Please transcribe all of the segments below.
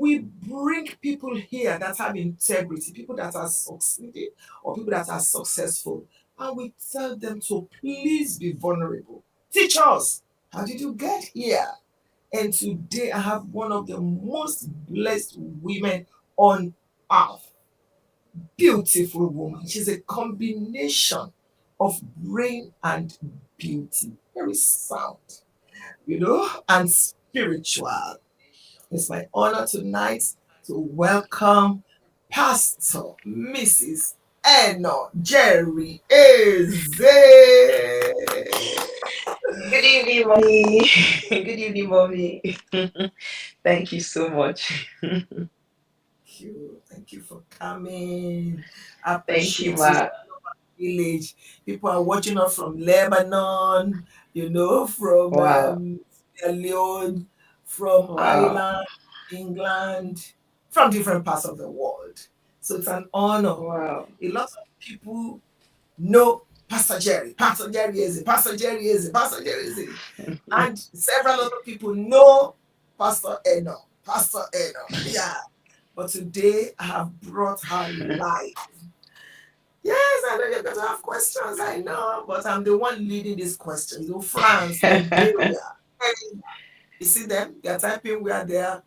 we bring people here that have integrity, people that are succeeding or people that are successful, and we tell them to please be vulnerable. Teach us. How did you get here? And today I have one of the most blessed women on earth. Beautiful woman. She's a combination of brain and beauty. Very sound, and spiritual. It's my honor tonight to welcome Pastor Mrs. Eno Jerry Eze. Good evening, mommy. Good evening, mommy. Thank you so much. Thank you for coming. I Thank you, appreciate you, ma. village. People are watching us from Lebanon, from Wow. Sierra Leone, from Wow. Ireland, England, from different parts of the world. So it's an honor. Wow. A lot of people know Pastor Jerry, Pastor Jerry Eze, Pastor Jerry Eze, Pastor Jerry Eze. And several other people know Pastor Eno, Pastor Eno. Yeah. But today I have brought her live. Yes, I know you're going to have questions, I know, but I'm the one leading these questions. So France, Nigeria, hey, you see them? They're typing, we are there.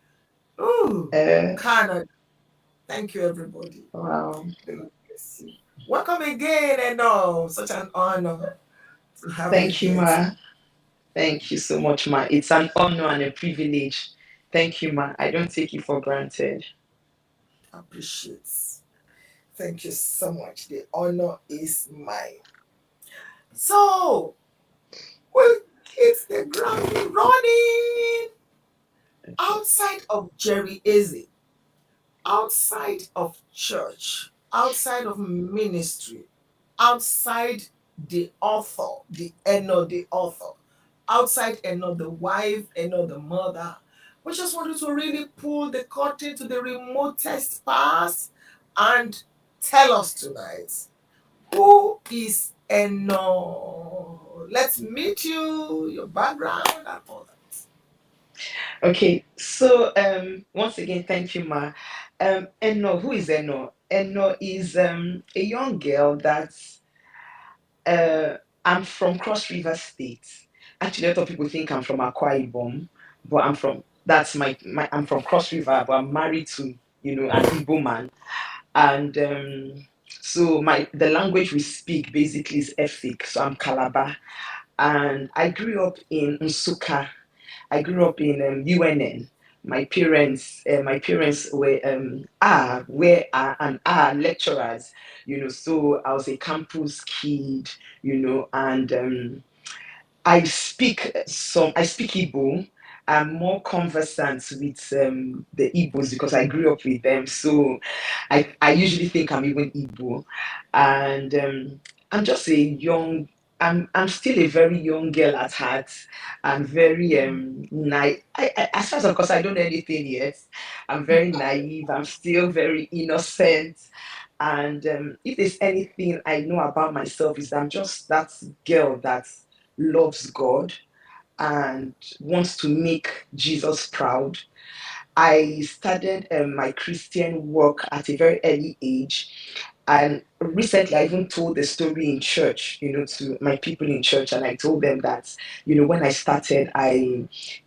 Oh, uh, Canada. Thank you, everybody. wow. The Lord bless you. Welcome again, Eno. Such an honor to have you Thank you, here. ma. Thank you so much, ma. It's an honor and a privilege. Thank you, ma. I don't take it for granted. Appreciate. Thank you so much. The honor is mine. So, we'll hit the ground running. Outside of Jerry Eze, outside of church, outside of ministry, outside the author, the author, outside Eno the wife, Eno the mother. We just wanted to really pull the curtain to the remotest past and tell us tonight, who is Eno? Let's meet you, your background, and all that. Okay, so once again, thank you, ma. Eno, who is Eno? Eno is a young girl that's Uh, I'm from Cross River State. Actually, a lot of people think I'm from Akwa Ibom, but that's my I'm from Cross River, but I'm married to, an Igbo man. And so the language we speak basically is Efik, so I'm Calabar. And I grew up in Nsuka. I grew up in UNN. My parents were lecturers, so I was a campus kid, and I speak Igbo. I'm more conversant with the Igbos because I grew up with them. So I usually think I'm even Igbo. And I'm just a young I'm still a very young girl at heart. I'm very naive. As far as of course I don't know anything yet. I'm very naive. I'm still very innocent. And if there's anything I know about myself is that I'm just that girl that loves God and wants to make Jesus proud. I started my Christian work at a very early age. And recently, I even told the story in church, to my people in church. And I told them that, when I started,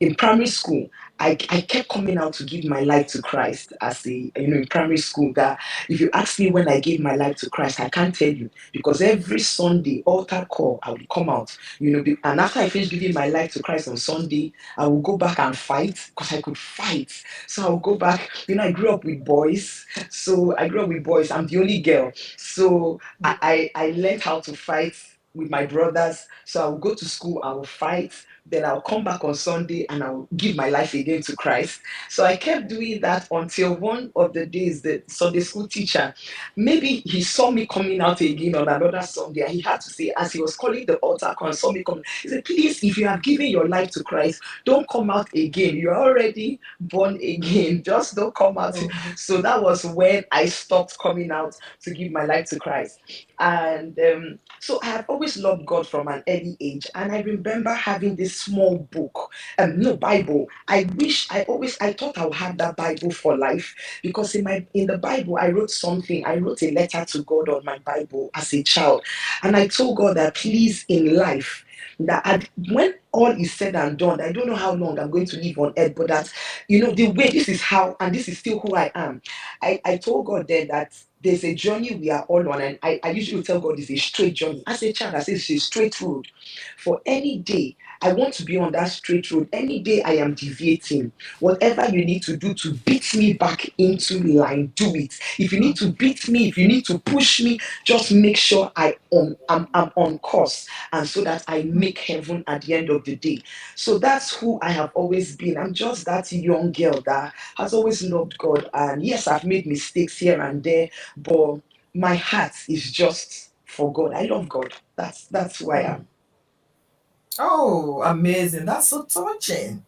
in primary school, I kept coming out to give my life to Christ in primary school. That if you ask me when I gave my life to Christ, I can't tell you because every Sunday, altar call, I would come out, and after I finished giving my life to Christ on Sunday, I would go back and fight because I could fight. So I would go back. I grew up with boys. I'm the only girl. So I learned how to fight with my brothers. So I would go to school, I would fight, then I'll come back on Sunday and I'll give my life again to Christ. So I kept doing that until one of the days the Sunday school teacher, maybe he saw me coming out again on another Sunday, and he had to say, as he was calling the altar call and saw me coming, he said, please, if you have given your life to Christ, don't come out again. You're already born again. Just don't come out. Mhm. So that was when I stopped coming out to give my life to Christ. And so I have always always loved God from an early age, and I remember having this small book, no Bible. I thought I would have that Bible for life, because in the Bible I wrote something. I wrote a letter to God on my Bible as a child, and I told God that please in life, that when all is said and done, I don't know how long I'm going to live on earth, but that, the way, this is how, and this is still who I am. I told God then that there's a journey we are all on, and I usually tell God it's a straight journey. As a child, I say it's a straight road. For any day, I want to be on that straight road. Any day I am deviating, whatever you need to do to beat me back into line, do it. If you need to beat me, if you need to push me, just make sure I'm on course, and so that I make heaven at the end of the day. So that's who I have always been. I'm just that young girl that has always loved God. And yes, I've made mistakes here and there, but my heart is just for God. I love God. That's who I Mm. am. Oh, amazing. That's so touching.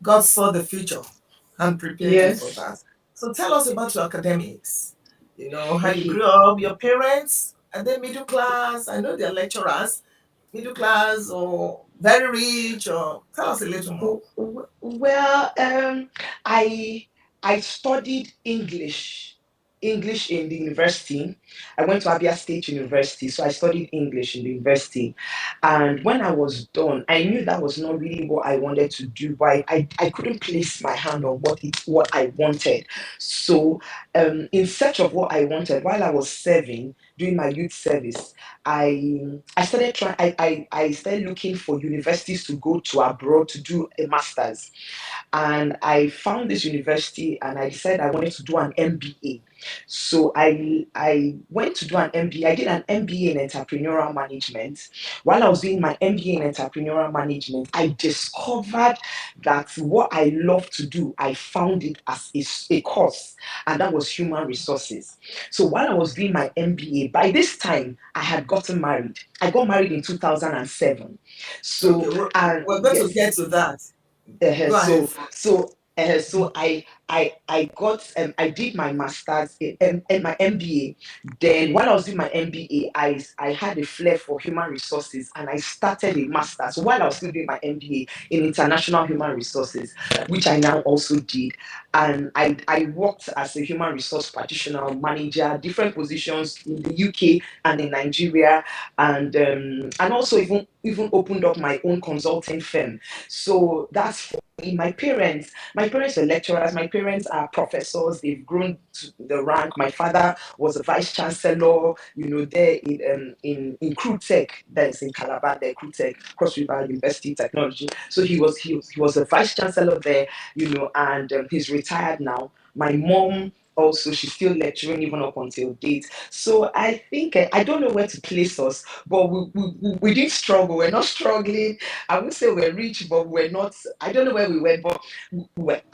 God saw the future and prepared you for Yes. that. So tell us about your academics. How you Okay. grew up, your parents, and then middle class. I know they're lecturers, middle class or very rich, or tell us a little more. Well, I I studied English in the university. I went to Abia State University, so I studied English in the university. And when I was done, I knew that was not really what I wanted to do, but I couldn't place my hand on what I wanted. So, in search of what I wanted, while I was serving, doing my youth service, I started trying. I started looking for universities to go to abroad to do a master's, and I found this university, and I decided I wanted to do an MBA. So I went to do an MBA. I did an MBA in entrepreneurial management. While I was doing my MBA in entrepreneurial management, I discovered that what I love to do, I found it as a course, and that was human resources. So while I was doing my MBA, by this time I had gotten married. I got married in 2007. Okay, So, and we're going to yes. get to that. Uh, Go ahead so first. so I did my masters in my MBA. Then while I was doing my MBA, I had a flair for human resources, and I started a master's while I was still doing my MBA in international human resources, which I now also did. And I worked as a human resource practitioner, manager, different positions in the UK and in Nigeria, and also even opened up my own consulting firm. So that's for me. My parents are lecturers. My parents are professors. They've grown to the rank. My father was a vice chancellor, there in Crew Tech, that is in Calabar, there, Crew Tech, Cross River University Technology. So he was a vice chancellor there, and he's retired now. My mom also, she's still lecturing even up until date. So I think I don't know where to place us, but we did struggle. We're not struggling. I would say we're rich, but we're not. I don't know where we went, but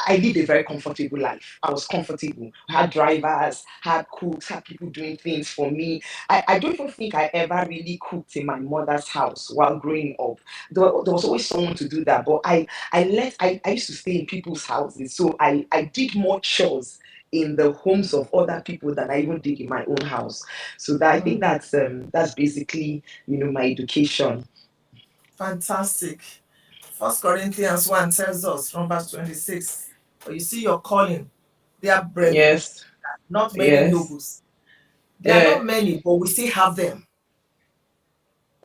I lived a very comfortable life. I was comfortable. I had drivers, had cooks, had people doing things for me. I don't even think I ever really cooked in my mother's house while growing up. There was always someone to do that, but I used to stay in people's houses, so I did more chores in the homes of other people than I even did in my own house. So I think Mm, that's basically my education. fantastic. First Corinthians 1 tells us from verse 26, but you see your calling, they are brethren, Yes, not many yes, nobles. They are uh, not many, but we still have them.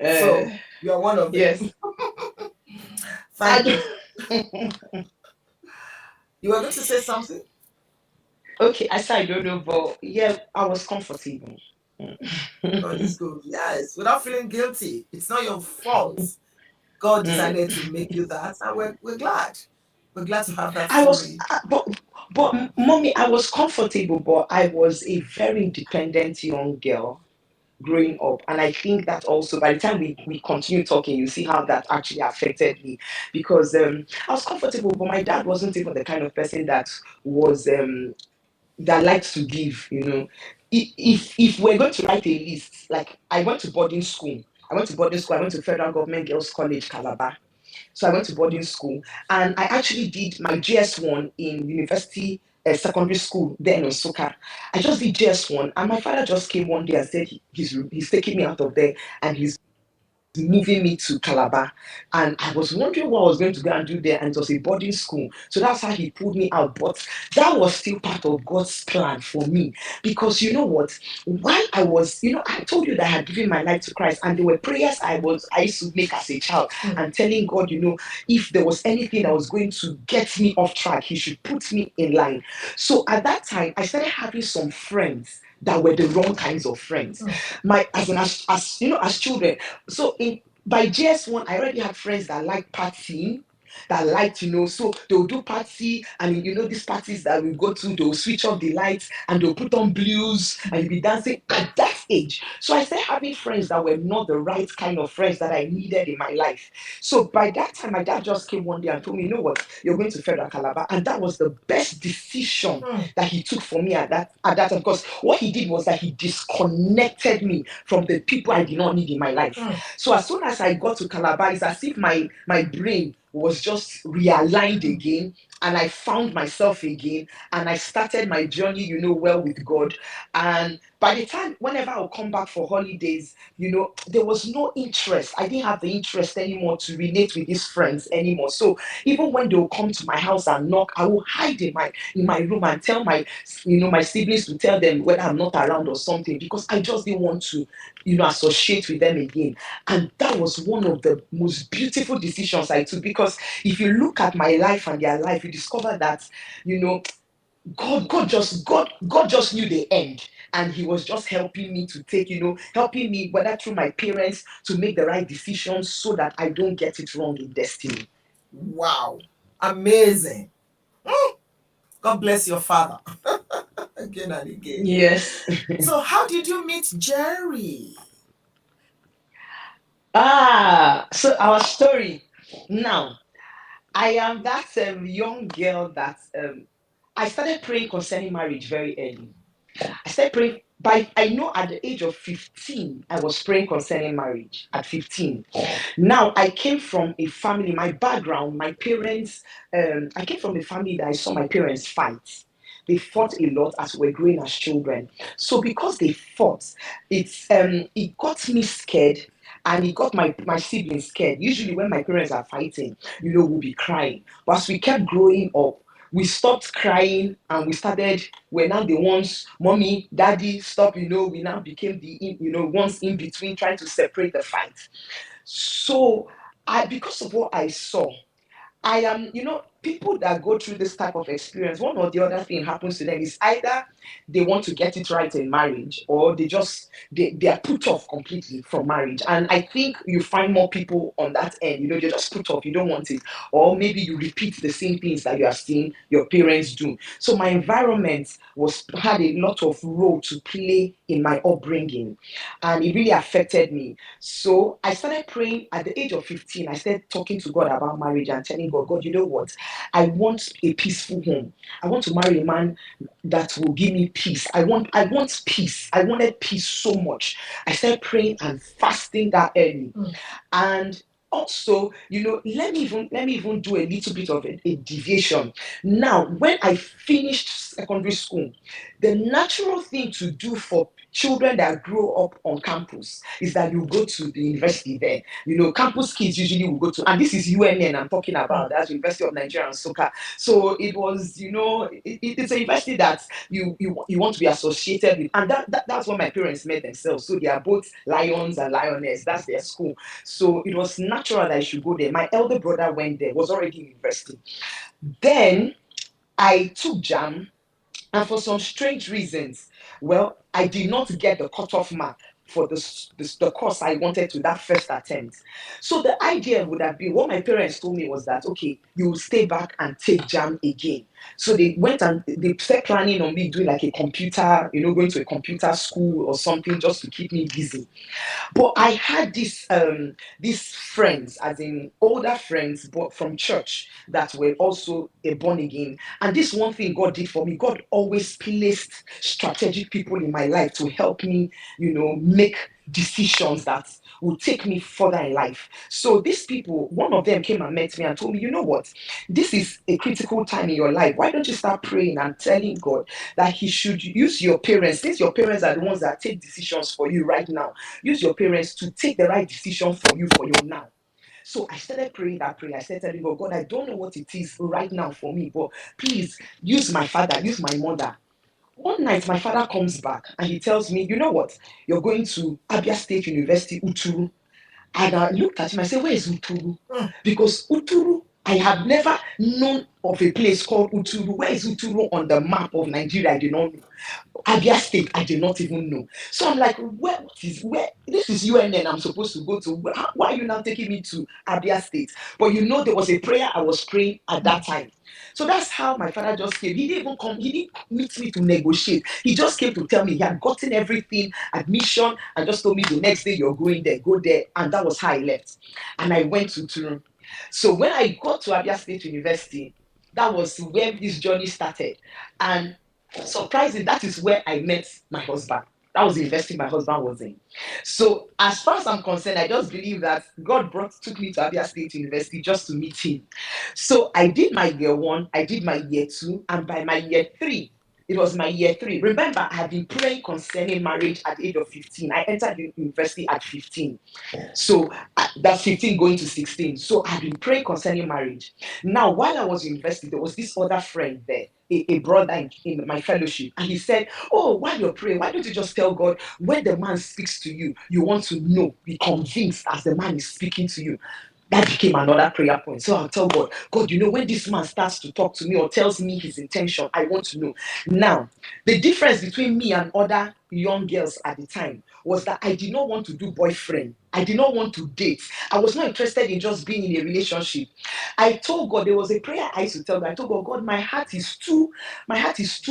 uh, So you are one of them. yes. Thank you. I, You were going to say something? okay, I said I don't know, but yeah, I was comfortable. God is good. Yes, without feeling guilty. It's not your fault. God Mm. decided to make you that, and we're glad. We're glad to have that I was, story. but mommy, I was comfortable, but I was a very independent young girl growing up. And I think that also, by the time we continue talking, you see how that actually affected me. Because I was comfortable, but my dad wasn't even the kind of person was that likes to give, if we're going to write a list, like I went to boarding school. I went to Federal Government Girls College, Calabar. So I went to boarding school, and I actually did my GS1 in university secondary school there in Osaka. I just did GS1, and my father just came one day and said he's taking me out of there, and he's moving me to Calabar, and I was wondering what I was going to go and do there, and it was a boarding school. So that's how he pulled me out. But that was still part of God's plan for me, because you know what? While I was, I told you that I had given my life to Christ, and there were prayers I used to make as a child, and telling God, if there was anything that was going to get me off track, He should put me in line. So at that time, I started having some friends that were the wrong kinds of friends. My as children. So in by JS1, I already had friends that liked partying, that liked, so they'll do party, and these parties that we go to, they'll switch off the lights and they'll put on blues and you'll be dancing at that age. So I started having friends that were not the right kind of friends that I needed in my life. So by that time, my dad just came one day and told me, you know what, you're going to Federal Calabar. And that was the best decision that he took for me at that time. Because what he did was that he disconnected me from the people I did not need in my life. So as soon as I got to Calabar, it's as if my brain was just realigned again, and I found myself again, and I started my journey, well with God. And by the time, whenever I'll come back for holidays, there was no interest. I didn't have the interest anymore to relate with these friends anymore. So even when they'll come to my house and knock, I will hide in my room and tell my siblings to tell them whether I'm not around or something, because I just didn't want to, associate with them again. And that was one of the most beautiful decisions I took, because if you look at my life and their life, you discover that, God just knew the end. And He was just helping me to take, helping me, whether through my parents, to make the right decisions so that I don't get it wrong in destiny. Wow. Amazing. God bless your father. Again and again. Yes. So how did you meet Jerry? So our story. Now, I am that young girl that I started praying concerning marriage very early. I started praying I know at the age of 15, I was praying concerning marriage at 15. Now, I came from a family, my background, my parents, I came from a family that I saw my parents fight. They fought a lot as we were growing as children. So because they fought, it got me scared, and it got my siblings scared. Usually when my parents are fighting, we'll be crying. But as we kept growing up, we stopped crying, and we're now the ones, mommy, daddy, stop, we now became ones in between, trying to separate the fight. So because of what I saw, I am, people that go through this type of experience, one or the other thing happens to them is either they want to get it right in marriage, or they are put off completely from marriage. And I think you find more people on that end, you're just put off, you don't want it, or maybe you repeat the same things that you are seeing your parents do. So my environment had a lot of role to play in my upbringing, and it really affected me. So I started praying at the age of 15. I started talking to God about marriage and telling God, you know what? I want a peaceful home. I want to marry a man that will give me peace. I want peace. I wanted peace so much. I started praying and fasting that early. And also, let me even do a little bit of a deviation. Now, when I finished secondary school, the natural thing to do for children that grow up on campus is that you go to the university there. Campus kids usually will go to, and this is UNN I'm talking about, that's University of Nigeria and Soka. So it was, it's a university that you want to be associated with, and that's what my parents made themselves. So they are both lions and lioness. That's their school. So it was natural that I should go there. My elder brother went there, was already in university. Then I took JAM, and for some strange reasons, well, I did not get the cutoff mark for the course I wanted to that first attempt. So the idea would have been, what my parents told me was that, okay, you will stay back and take JAM again. So they went and they started planning on me doing like a computer, going to a computer school or something, just to keep me busy. But I had these friends, as in older friends, but from church, that were also a born again. And this one thing God did for me, God always placed strategic people in my life to help me, make make decisions that will take me further in life. So these people, one of them came and met me and told me, you know what, this is a critical time in your life. Why don't you start praying and telling God that He should use your parents, since your parents are the ones that take decisions for you right now, use your parents to take the right decision for you now. So I started praying that prayer. I started telling God, God, I don't know what it is right now for me, but please use my father, use my mother. One night, my father comes back and he tells me, you know what? You're going to Abia State University, Uturu. And I looked at him, I said, where is Uturu? Because Uturu, I have never known of a place called Uturu. Where is Uturu on the map of Nigeria? I did not know. Abia State, I did not even know. So I'm like, where? This is UNN I'm supposed to go to. Why are you now taking me to Abia State? But you know, there was a prayer I was praying at that time. So that's how my father just came. He didn't even come, he didn't meet me to negotiate. He just came to tell me he had gotten everything, admission, and just told me the next day you're going there, go there. And that was how I left. And I went to Turun. So when I got to Abia State University, that was where this journey started. And surprising, that is where I met my husband. That was the university my husband was in. So as far as I'm concerned, I just believe that God took me to Abia State University just to meet him. So I did my year one, I did my year two, and by my year three, it was my year three. Remember, I had been praying concerning marriage at the age of 15. I entered the university at 15. So that's 15 going to 16. So I've been praying concerning marriage. Now, while I was in university, there was this other friend there, a brother in my fellowship. And he said, oh, while you're praying, why don't you just tell God when the man speaks to you, you want to know, be convinced as the man is speaking to you. That became another prayer point. So I'll tell God, God, you know, when this man starts to talk to me or tells me his intention, I want to know. Now, the difference between me and other young girls at the time was that I did not want to do boyfriend. I did not want to date. I was not interested in just being in a relationship. I told God, there was a prayer I used to tell God. I told God, God, my heart is too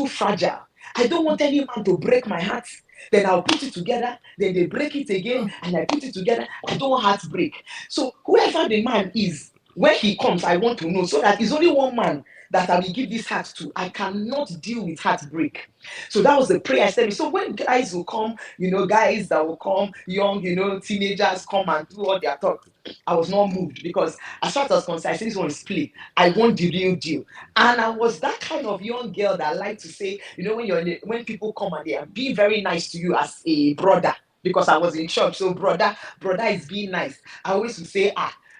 fragile. I don't want any man to break my heart. Then I'll put it together, then they break it again, and I put it together. I don't want heartbreak. So whoever the man is, when he comes, I want to know, so that it's only one man that I will give this heart to. I cannot deal with heartbreak. So that was the prayer I said. So when guys will come, you know, guys that will come, young, you know, teenagers come and do all their talk, I was not moved, because as far as I was concerned, I said, this one is play. I want the real deal. And I was that kind of young girl that liked to say, you know, when people come and they are being very nice to you as a brother, because I was in church, so brother is being nice. I always would say,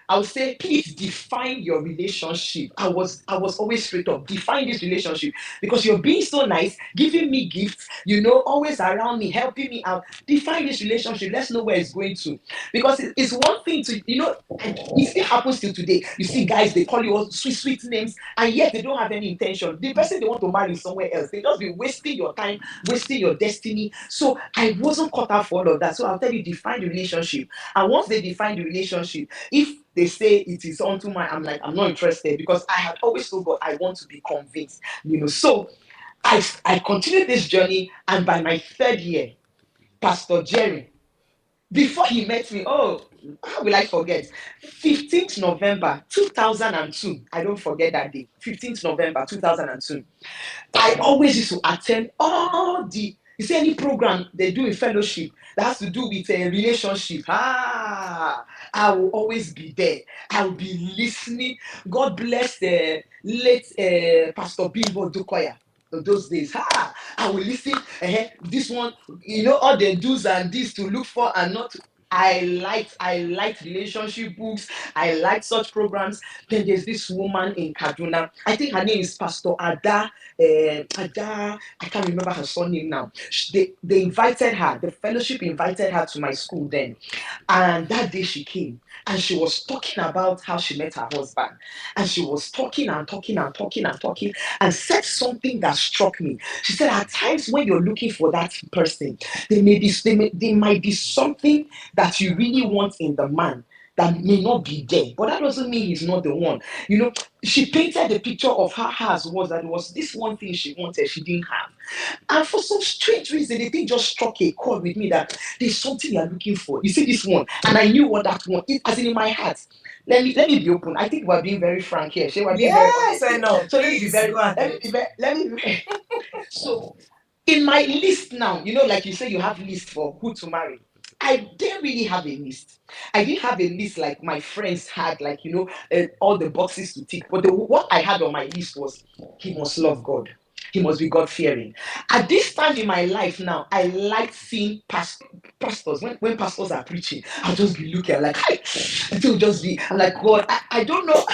I would say, please define your relationship. I was always straight up, define this relationship, because you're being so nice, giving me gifts, you know, always around me, helping me out. Define this relationship. Let's know where it's going to. Because it's one thing to, you know, and it still happens till today. You see guys, they call you all sweet, sweet names, and yet they don't have any intention. The person they want to marry is somewhere else. They just be wasting your time, wasting your destiny. So I wasn't caught up for all of that. So I'll tell you, define the relationship. And once they define the relationship, if they say it is unto mine, I'm like, I'm not interested, because I had always told God I want to be convinced, you know. So I continued this journey, and by my third year, Pastor Jerry, before he met me, oh, how will I forget? 15th November 2002. I don't forget that day. 15th November 2002. I always used to attend all the, you see, any program they do in fellowship that has to do with a relationship. I will always be there. I will be listening. God bless the late Pastor Bimbo Dukoya. Of those days, I will listen. This one, you know, all the do's and this to look for and not to. I liked relationship books. I liked such programs. Then there's this woman in Kaduna. I think her name is Pastor Ada. Ada, I can't remember her surname now. They invited her. The fellowship invited her to my school then, and that day she came and she was talking about how she met her husband, and she was talking and talking and talking and talking, and said something that struck me. She said, at times when you're looking for that person, there might be something that you really want in the man that may not be there, but that doesn't mean he's not the one. You know, she painted the picture of her hers was that it was this one thing she wanted, she didn't have. And for some strange reason, the thing just struck a chord with me that there's something you're looking for. You see this one, and I knew what that one is, as in my heart. Let me be open. I think we're being very frank here. We're being very Yes, honest I here. know. So Please go ahead. let me be so in my list now, you know, like you say, you have list for who to marry. I didn't really have a list. I didn't have a list like my friends had, like, all the boxes to tick. But what I had on my list was, he must love God. He must be God fearing. At this time in my life now, I like seeing pastors. When pastors are preaching, I'll just be looking, I'm like, hi. It will just be, I'm like, God, I don't know.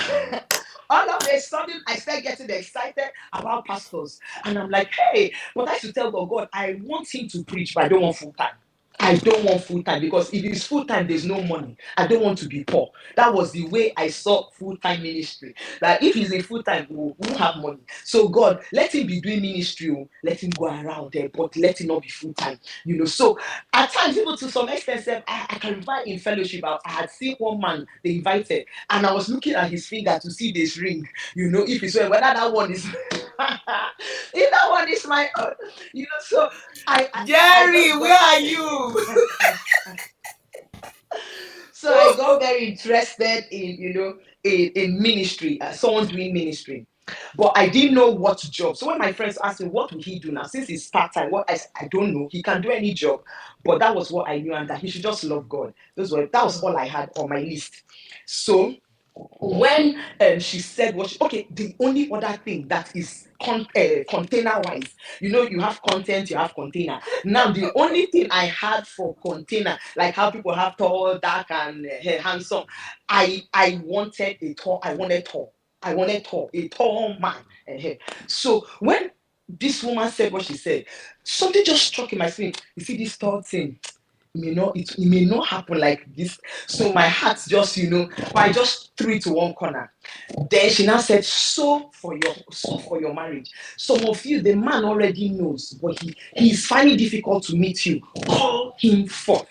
All of a sudden, I start getting excited about pastors. And I'm like, hey, but I should tell God, I want him to preach, but I don't want full time. I don't want full time, because if it's full time, there's no money. I don't want to be poor. That was the way I saw full time ministry. That if he's a full time, we won't have money. So God, let him be doing ministry. Let him go around there, but let him not be full time. So at times, even to some extent, I can remember in fellowship, I had seen one man they invited, and I was looking at his finger to see this ring. If it's whether that one is, if that one is my own. So I Jerry, just where got. are you? So I got very interested in ministry, someone doing ministry, but I didn't know what job. So when my friends asked me, what will he do now, since it's part-time, what I don't know, he can do any job. But that was what I knew, and that he should just love God. That was all I had on my list. So when she said okay, the only other thing that is container wise, you have content, you have container. Now the only thing I had for container, like how people have tall, dark, and handsome, I wanted a tall man. So when this woman said what she said, something just struck in my spirit. You see this tall thing, it may not happen like this. So my heart just, I just threw it to one corner. Then she now said, so for your marriage. Some of you, the man already knows, but he's finding difficult to meet you. Call him forth.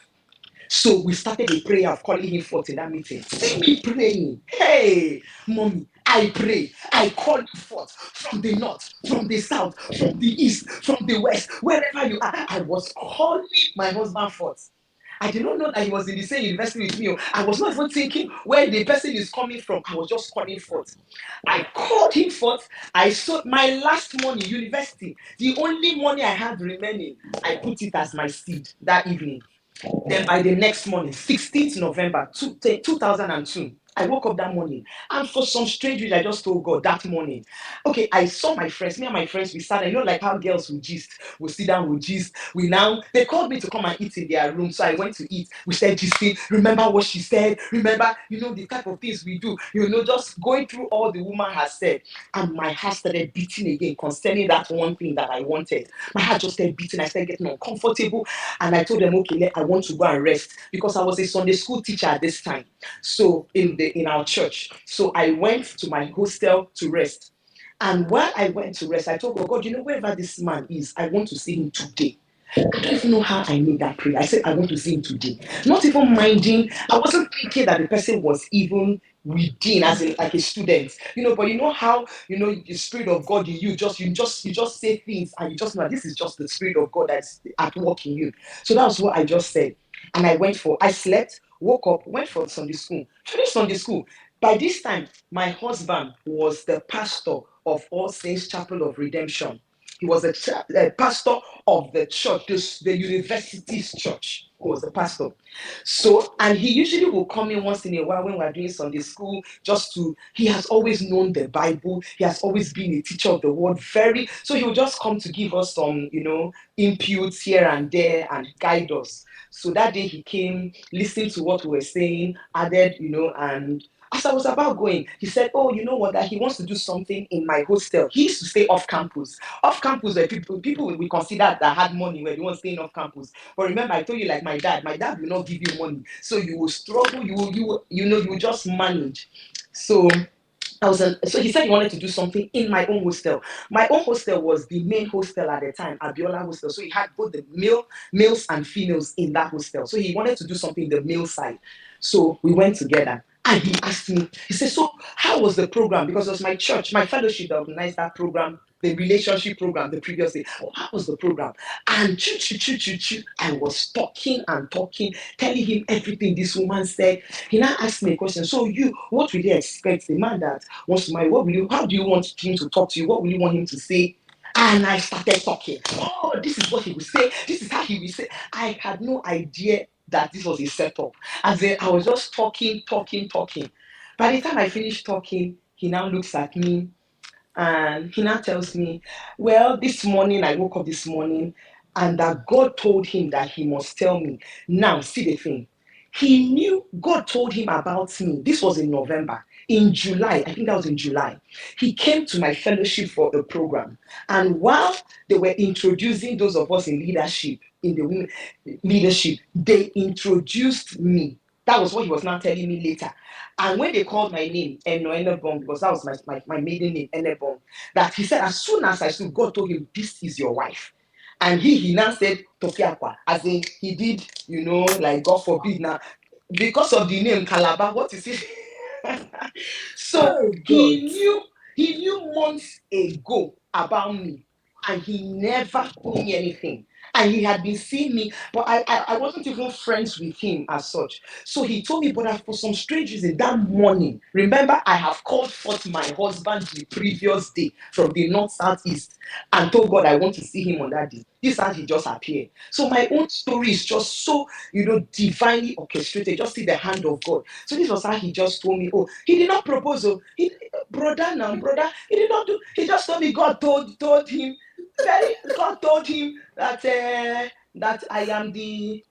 So we started a prayer of calling him forth in that meeting. See me praying. Hey, mommy, I pray. I call you forth from the north, from the south, from the east, from the west, wherever you are. I was calling my husband forth. I did not know that he was in the same university with me. I was not even thinking where the person is coming from. I was just calling forth. I called him forth. I sold my last money, university. The only money I had remaining, I put it as my seed that evening. Then by the next morning, 16th November 2002, I woke up that morning, and for some strange reason, I just told God that morning. Okay, I saw my friends. Me and my friends, we sat. Like how girls will gist. We sit down, we gist. They called me to come and eat in their room. So I went to eat. We said gisting. Remember what she said. Remember, the type of things we do. Just going through all the woman has said. And my heart started beating again concerning that one thing that I wanted. My heart just started beating. I started getting uncomfortable. And I told them, okay, I want to go and rest, because I was a Sunday school teacher at this time. So in our church. So I went to my hostel to rest. And while I went to rest, I told God, wherever this man is, I want to see him today. I don't even know how I made that prayer. I said, I want to see him today. Not even minding. I wasn't thinking that the person was even within, as in like a student. But how, the spirit of God in you just say things, and you just know this is just the spirit of God that's at work in you. So that was what I just said. And I slept, woke up, went for Sunday school, finished Sunday school. By this time, my husband was the pastor of All Saints Chapel of Redemption. He was a pastor of the church, the university's church. He was the pastor. So, and he usually will come in once in a while when we're doing Sunday school, he has always known the Bible. He has always been a teacher of the word. So he will just come to give us some, inputs here and there and guide us. So that day he came, listened to what we were saying, added, and as I was about going, he said, oh, you know what, that he wants to do something in my hostel. He used to stay off campus. Off campus where people we consider that had money were the ones staying off campus. But remember, I told you, like my dad will not give you money. So you will struggle, you will just manage. So so he said he wanted to do something in my own hostel. My own hostel was the main hostel at the time, Abiola hostel. So he had both the males and females in that hostel. So he wanted to do something in the male side. So we went together. And he asked me, he said, so how was the program? Because it was my church, my fellowship that organized that program, the relationship program the previous day. Oh, how was the program? And I was talking and talking, telling him everything this woman said. He now asked me a question. So what will you expect? The man that wants to marry, how do you want him to talk to you? What will you want him to say? And I started talking. Oh, this is what he will say. This is how he will say. I had no idea that this was a setup. As in, I was just talking. By the time I finished talking, he now looks at me and he now tells me, well, this morning, I woke up this morning and that God told him that he must tell me. Now, see the thing. He knew God told him about me. This was in November. In July, I think that was in July, he came to my fellowship for a program. And while they were introducing those of us in leadership, in the women leadership, they introduced me. That was what he was now telling me later. And when they called my name, Enamoured, because that was my maiden name, Enamoured, that he said, as soon as I stood, God told him, this is your wife. And he now said, Tofiakwa, as in he did, like God forbid now, because of the name Calabar, what is it? So Oh God. he knew months ago about me, and he never told me anything. And he had been seeing me, but I wasn't even friends with him as such. So he told me, but for some strange reason, that morning, remember, I have called forth my husband the previous day from the north, south, east, and told God I want to see him on that day. This time he just appeared. So my own story is just so, divinely orchestrated. Just see the hand of God. So this was how he just told me, oh, he did not propose. Oh, brother, he did not do. He just told me God told him. God told him that I am that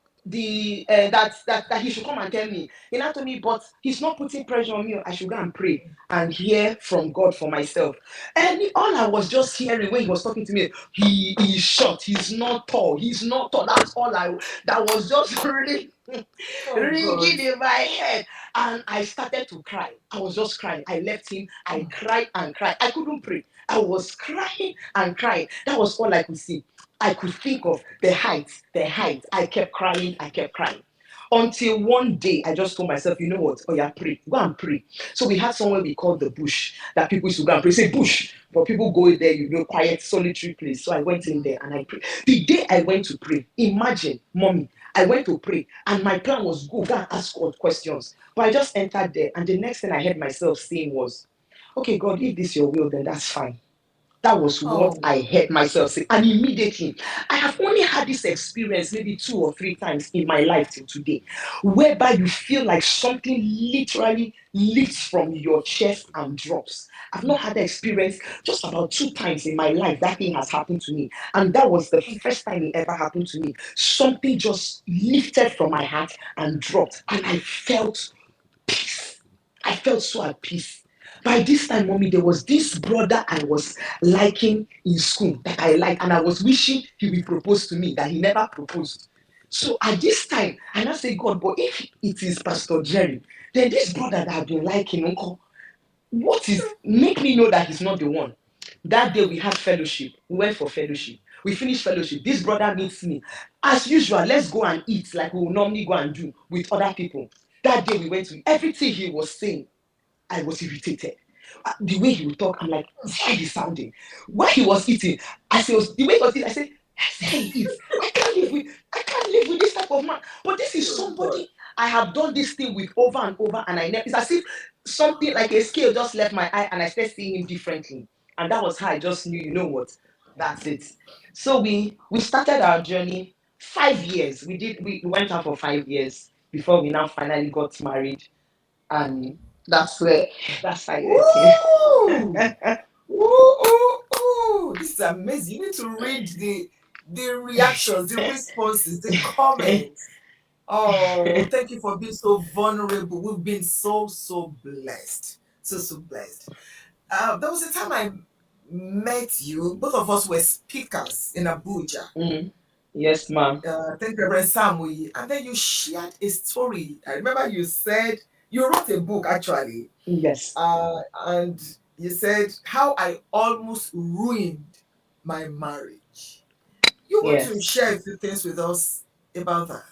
he should come and tell me. He now told me, but he's not putting pressure on me. I should go and pray and hear from God for myself. And all I was just hearing when he was talking to me, he is short. He's not tall. He's not tall. That's all that was just really Oh God. ringing in my head. And I started to cry. I was just crying. I left him. I cried and cried. I couldn't pray. I was crying and crying. That was all I could see. I could think of the height. I kept crying. Until one day, I just told myself, you know what? Oh, yeah, pray. Go and pray. So we had somewhere we called the bush that people used to go and pray. Say bush. But people go there, quiet, solitary place. So I went in there and I prayed. The day I went to pray, imagine, mommy, I went to pray and my plan was go and ask God questions. But I just entered there and the next thing I heard myself saying was, okay, God, if this is your will, then that's fine. That was what Oh. I heard myself say. And immediately, I have only had this experience maybe 2 or 3 times in my life till today, whereby you feel like something literally lifts from your chest and drops. I've not had the experience just about 2 times in my life that thing has happened to me. And that was the first time it ever happened to me. Something just lifted from my heart and dropped. And I felt peace. I felt so at peace. By this time, mommy, there was this brother I was liking in school that I liked, and I was wishing he would propose to me, that he never proposed. So at this time, I now say, God, but if it is Pastor Jerry, then this brother that I've been liking, uncle, what is make me know that he's not the one? That day we had fellowship. We went for fellowship. We finished fellowship. This brother meets me. As usual, let's go and eat like we will normally go and do with other people. That day we went to everything he was saying. I was irritated. The way he would talk, I'm like, how he's sounding. While he was eating, as he was the way he was eating, I said he eats. I can't live with this type of man. But this is Oh God. somebody I have done this thing with over and over, and I never. It's as if something like a scale just left my eye, and I started seeing him differently. And that was how I just knew, you know what, that's it. So we started our journey. 5 years. We went out for 5 years before we now finally got married, and that's where that's how it came. Woo! Ooh. This is amazing. You need to read the reactions, the responses, the comments. Oh, thank you for being so vulnerable. We've been so blessed. So blessed. There was a time I met you. Both of us were speakers in Abuja. Mm. Yes, ma'am. Thank Reverend Samuel. And then you shared a story. I remember you said you wrote a book actually. Yes. And you said how I almost ruined my marriage. You want to Yes. share a few things with us about that?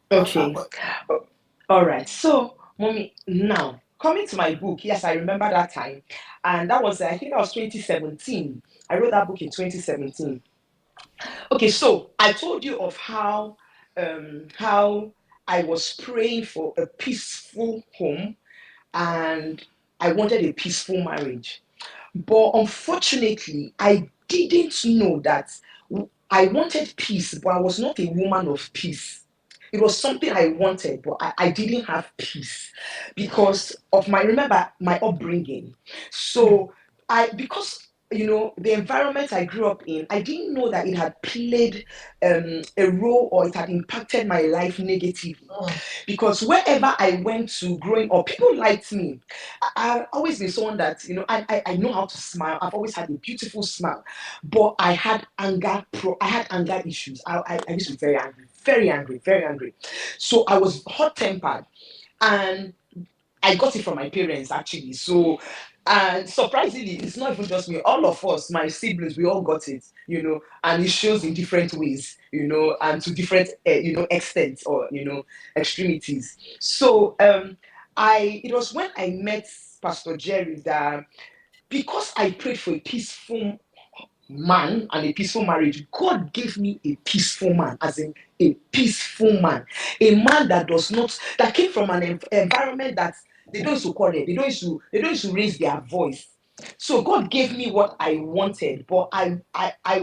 What Okay. happened? All right. So, mommy, now coming to my book, yes, I remember that time, and that was I think that was 2017. I wrote that book in 2017. Okay, so I told you of how I was praying for a peaceful home and I wanted a peaceful marriage. But unfortunately, I didn't know that I wanted peace, but I was not a woman of peace. It was something I wanted, but I didn't have peace because of remember my upbringing. So because the environment I grew up in, I didn't know that it had played a role, or it had impacted my life negatively. Because wherever I went to growing up, people liked me. I've always been someone that, I know how to smile. I've always had a beautiful smile, but I had anger issues. I used to be very angry, very angry, very angry. So I was hot tempered, and I got it from my parents actually. So, and surprisingly, it's not even just me. All of us, my siblings, we all got it, and it shows in different ways, and to different, extents, or extremities. So, it was when I met Pastor Jerry that, because I prayed for a peaceful man and a peaceful marriage, God gave me a peaceful man, as in a peaceful man, a man that came from an environment that they don't used to quarrel, they don't used to raise their voice. So God gave me what I wanted, but I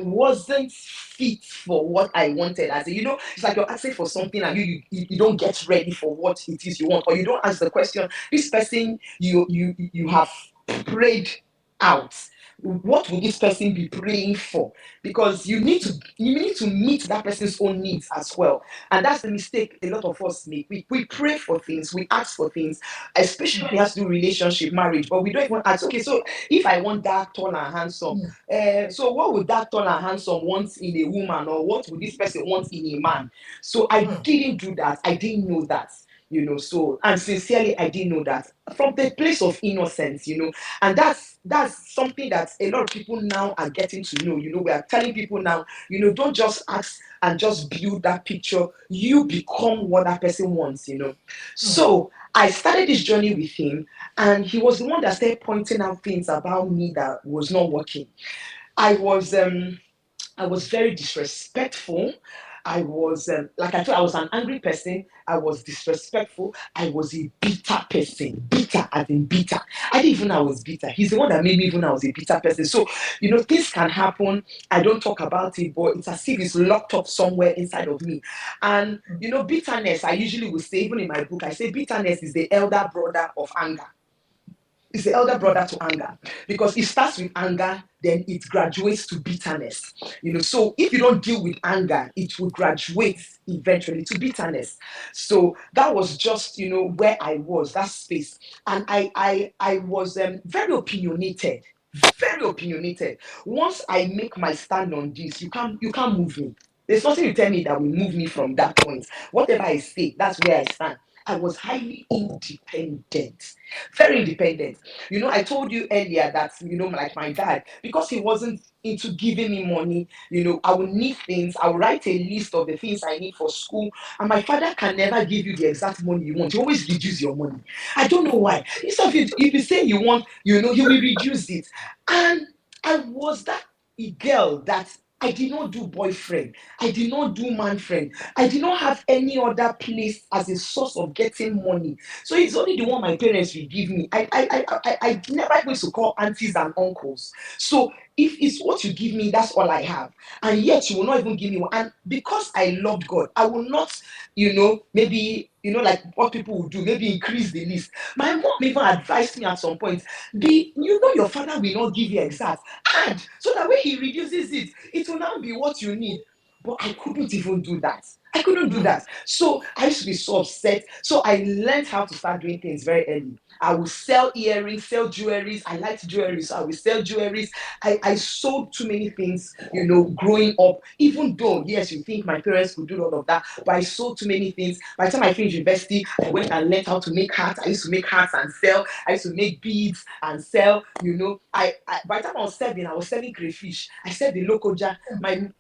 wasn't fit for what I wanted. As in, it's like you're asking for something, and you don't get ready for what it is you want, or you don't ask the question. This person you have prayed out, what will this person be praying for? Because you need to meet that person's own needs as well. And that's the mistake a lot of us make. We pray for things, we ask for things, especially when it has to do relationship, marriage, but we don't even ask, okay, so if I want dark, tall, and handsome, so what would dark, tall, and handsome want in a woman, or what would this person want in a man? So I didn't do that. I didn't know that. So, and sincerely, I didn't know that from the place of innocence, and that's something that a lot of people now are getting to know. We are telling people now, don't just ask and just build that picture. You become what that person wants. So I started this journey with him, and he was the one that started pointing out things about me that was not working. I was very disrespectful. I was, like I told, I was an angry person. I was disrespectful. I was a bitter person. Bitter, as in bitter. I didn't even know I was bitter. He's the one that made me even know I was a bitter person. So, things can happen. I don't talk about it, but it's as if it's locked up somewhere inside of me. And, bitterness, I usually will say, even in my book, I say bitterness is the elder brother of anger. It's the elder brother to anger, because it starts with anger, then it graduates to bitterness. So if you don't deal with anger, it will graduate eventually to bitterness. So that was just where I was, that space. And I was very opinionated. Very opinionated. Once I make my stand on this, you can't move me. There's nothing to tell me that will move me from that point. Whatever I say, that's where I stand. I was highly independent, very independent. I told you earlier that, like my dad, because he wasn't into giving me money, I would need things. I would write a list of the things I need for school. And my father can never give you the exact money you want. He always reduce your money. I don't know why. Instead of if you say you want, he will reduce it. And I was that girl that I did not do boyfriend. I did not do man friend. I did not have any other place as a source of getting money. So it's only the one my parents will give me. I never even used to call aunties and uncles. So if it's what you give me, that's all I have. And yet you will not even give me one. And because I loved God, I will not, maybe, like what people will do, maybe increase the list. My mom even advised me at some point, your father will not give you exact. Add, so that when he reduces it, it will now be what you need. But I couldn't even do that. I couldn't do that. So I used to be so upset. So I learned how to start doing things very early. I would sell earrings, sell jewelries. I liked jewelry, so I would sell jewelries. I sold too many things, growing up. Even though, yes, you think my parents could do all of that, but I sold too many things. By the time I finished university, I went and learned how to make hats. I used to make hats and sell. I used to make beads and sell. By the time I was 7, I was selling crayfish. I said the local jar.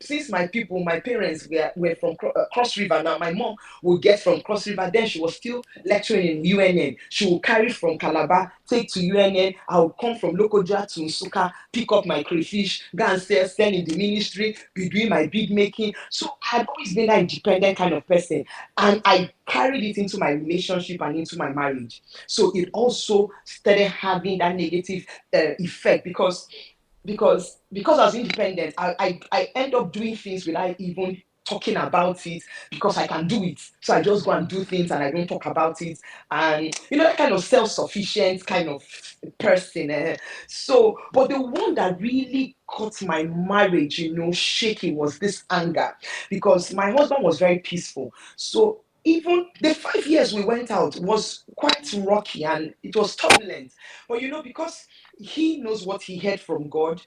Since my parents were from Cross River. Now my mom would get from Cross River. Then she was still lecturing in UNN. She would carry from Calabar, take to UNN. I would come from Lokoja to Nsuka, pick up my crayfish, go and sell in the ministry, be doing my bead making. So I had always been that independent kind of person, and I carried it into my relationship and into my marriage. So it also started having that negative effect, because I was independent. I end up doing things without even talking about it because I can do it. So I just go and do things and I don't talk about it. And that kind of self-sufficient kind of person. So, but the one that really got my marriage, shaky was this anger, because my husband was very peaceful. So even the 5 years we went out was quite rocky and it was turbulent. But because he knows what he heard from God,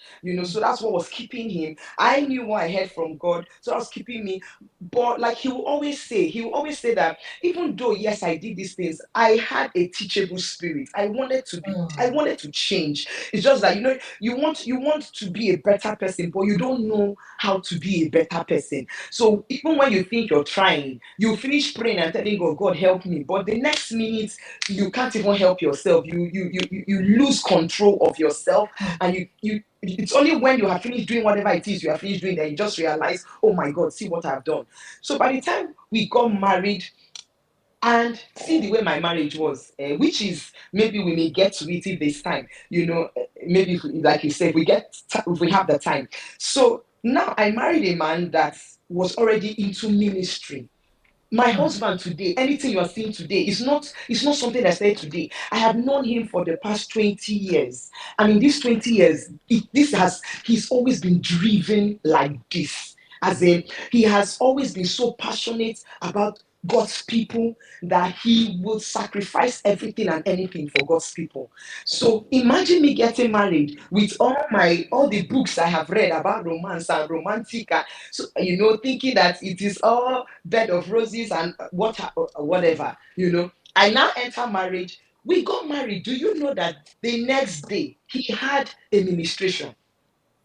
so that's what was keeping him. I knew what I heard from God, so that was keeping me. But like he will always say that even though yes, I did these things, I had a teachable spirit. I wanted to change. It's just that you want to be a better person, but you don't know how to be a better person. So even when you think you're trying, you finish praying and telling God, God help me. But the next minute you can't even help yourself. You lose control of yourself, and it's only when you have finished doing whatever it is you have finished doing that you just realize, oh my God, see what I've done. So by the time we got married, and see the way my marriage was, which is, maybe we may get to it if there's time, maybe like you said, if we have the time. So now I married a man that was already into ministry. My husband today, anything you are seeing today, is not something I said today. I have known him for the past 20 years. And in these 20 years, he's always been driven like this. As in, he has always been so passionate about God's people that he will sacrifice everything and anything for God's people. So imagine me getting married with all the books I have read about romance and romantic, so thinking that it is all bed of roses and whatever. I now enter marriage. We got married. Do you know that the next day he had a ministration?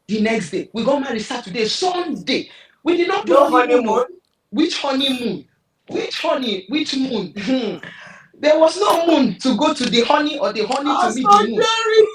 The next day we got married. Saturday, Sunday. We did not do No honeymoon. honeymoon. No. Which honeymoon? Which moon? There was no moon to go to the honey, or the honey to meet Pastor the moon. Jerry.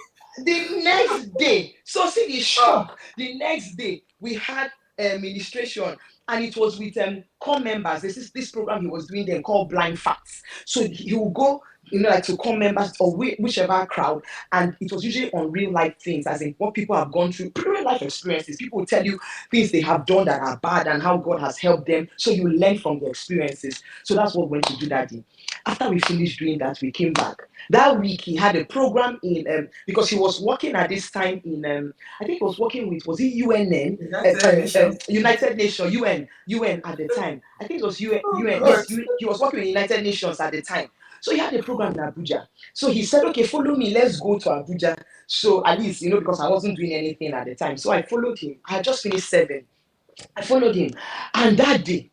The next day, so see the shock. The next day we had a ministration, and it was with core members. This program he was doing then called Blind Facts. So he will go, like, to core members or whichever crowd, and it was usually on real life things, as in what people have gone through, real life experiences. People will tell you things they have done that are bad and how God has helped them. So you learn from the experiences. So that's what we went to do that day. After we finished doing that, we came back. That week he had a program in because he was working at this time in I think he was working with, was it UNN, United Nations, UN at the time. I think it was UN. God. Yes, he was working with United Nations at the time. So he had a program in Abuja. So he said, okay, follow me, let's go to Abuja. So at least, because I wasn't doing anything at the time. So I followed him. I had just finished 7. I followed him. And that day,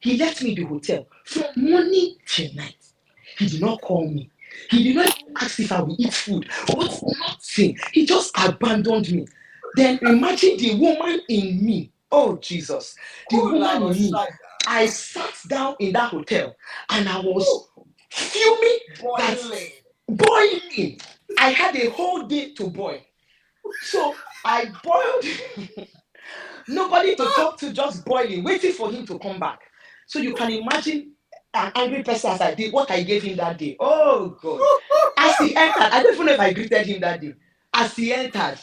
he left me in the hotel from morning till night. He did not call me. He did not even ask if I would eat food. What? Nothing. He just abandoned me. Then imagine the woman in me. Oh, Jesus. The woman in me. I sat down in that hotel and I was fuming. Boiling. I had a whole day to boil. So I boiled. Nobody to talk to, just boiling, waiting for him to come back. So you can imagine an angry person as I did, what I gave him that day. Oh God. As he entered, I don't even know if I greeted him that day. As he entered,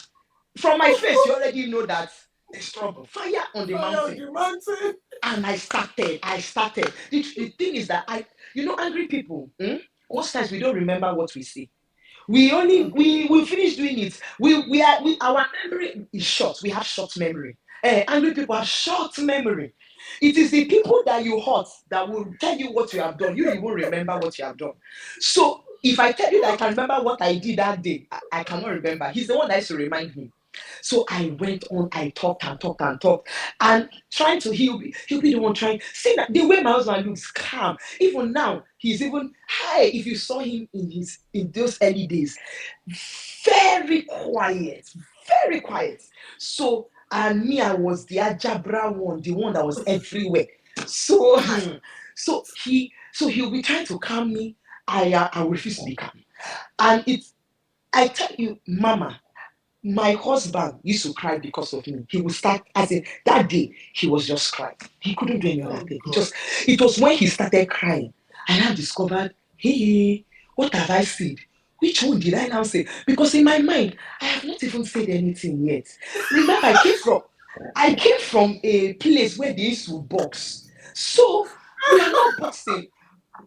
from my face, you already know that there's trouble. Fire on the mountain. And I started. The thing is that angry people, most times we don't remember what we say. We finish doing it. Our memory is short. We have short memory. Angry people have short memory. It is the people that you hurt that will tell you what you have done. You won't remember what you have done. So if I tell you that I can remember what I did that day, I cannot remember. He's the one that has to remind me. So I went on, I talked and talked and talked, and trying to he'll be the one trying. See that the way my husband looks calm. Even now, he's even high. If you saw him in those early days, very quiet, very quiet. So and me, I was the Ajabra one, the one that was everywhere. So he'll be trying to calm me. I refuse to be calm. And I tell you, Mama, my husband used to cry because of me. He would start, as in that day, he was just crying. He couldn't do any other thing. It was when he started crying, and I discovered, hey, what have I said? Which one did I now say? Because in my mind, I have not even said anything yet. Remember, I came from a place where they used to box. So we are not boxing.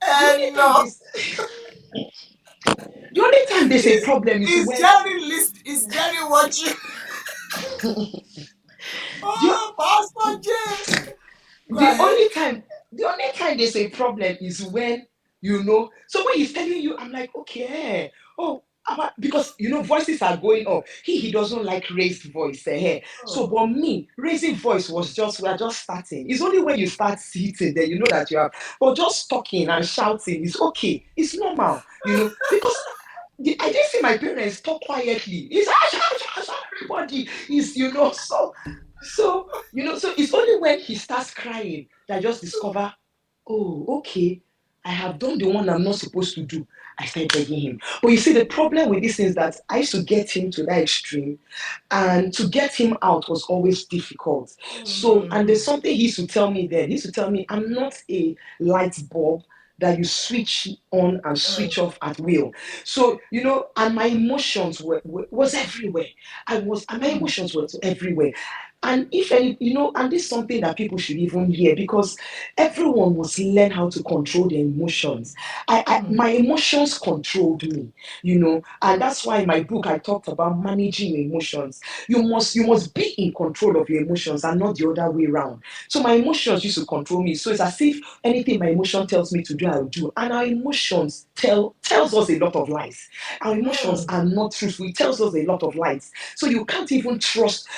The only And time no, this the only time there's a problem is is when Jerry is Jerry watching? the, Oh, Pastor J. Go the ahead. only time the only time there's a problem is when so when he's telling you, I'm like, okay, oh, because voices are going up. He doesn't like raised voice, so Oh. but me raising voice was just, we are just starting. It's only when you start hitting that you know that you have, but just talking and shouting is okay, it's normal, because I didn't see my parents talk quietly. It's everybody is, so it's only when he starts crying that I just discover, oh, okay, I have done the one I'm not supposed to do. I started begging him. But you see, the problem with this is that I used to get him to that extreme, and to get him out was always difficult. So, and there's Mm. something he used to tell me then. He used to tell me, I'm not a light bulb that you switch on and switch Mm. off at will. So, and my emotions was everywhere. And my Mm. emotions were everywhere. And if any, and this is something that people should even hear, because everyone must learn how to control their emotions. Mm. My emotions controlled me, and that's why in my book I talked about managing your emotions. You must be in control of your emotions and not the other way around. So my emotions used to control me. So it's as if anything my emotion tells me to do, I'll do. And our emotions tells us a lot of lies. Our emotions Mm. are not truthful. It tells us a lot of lies. So you can't even trust.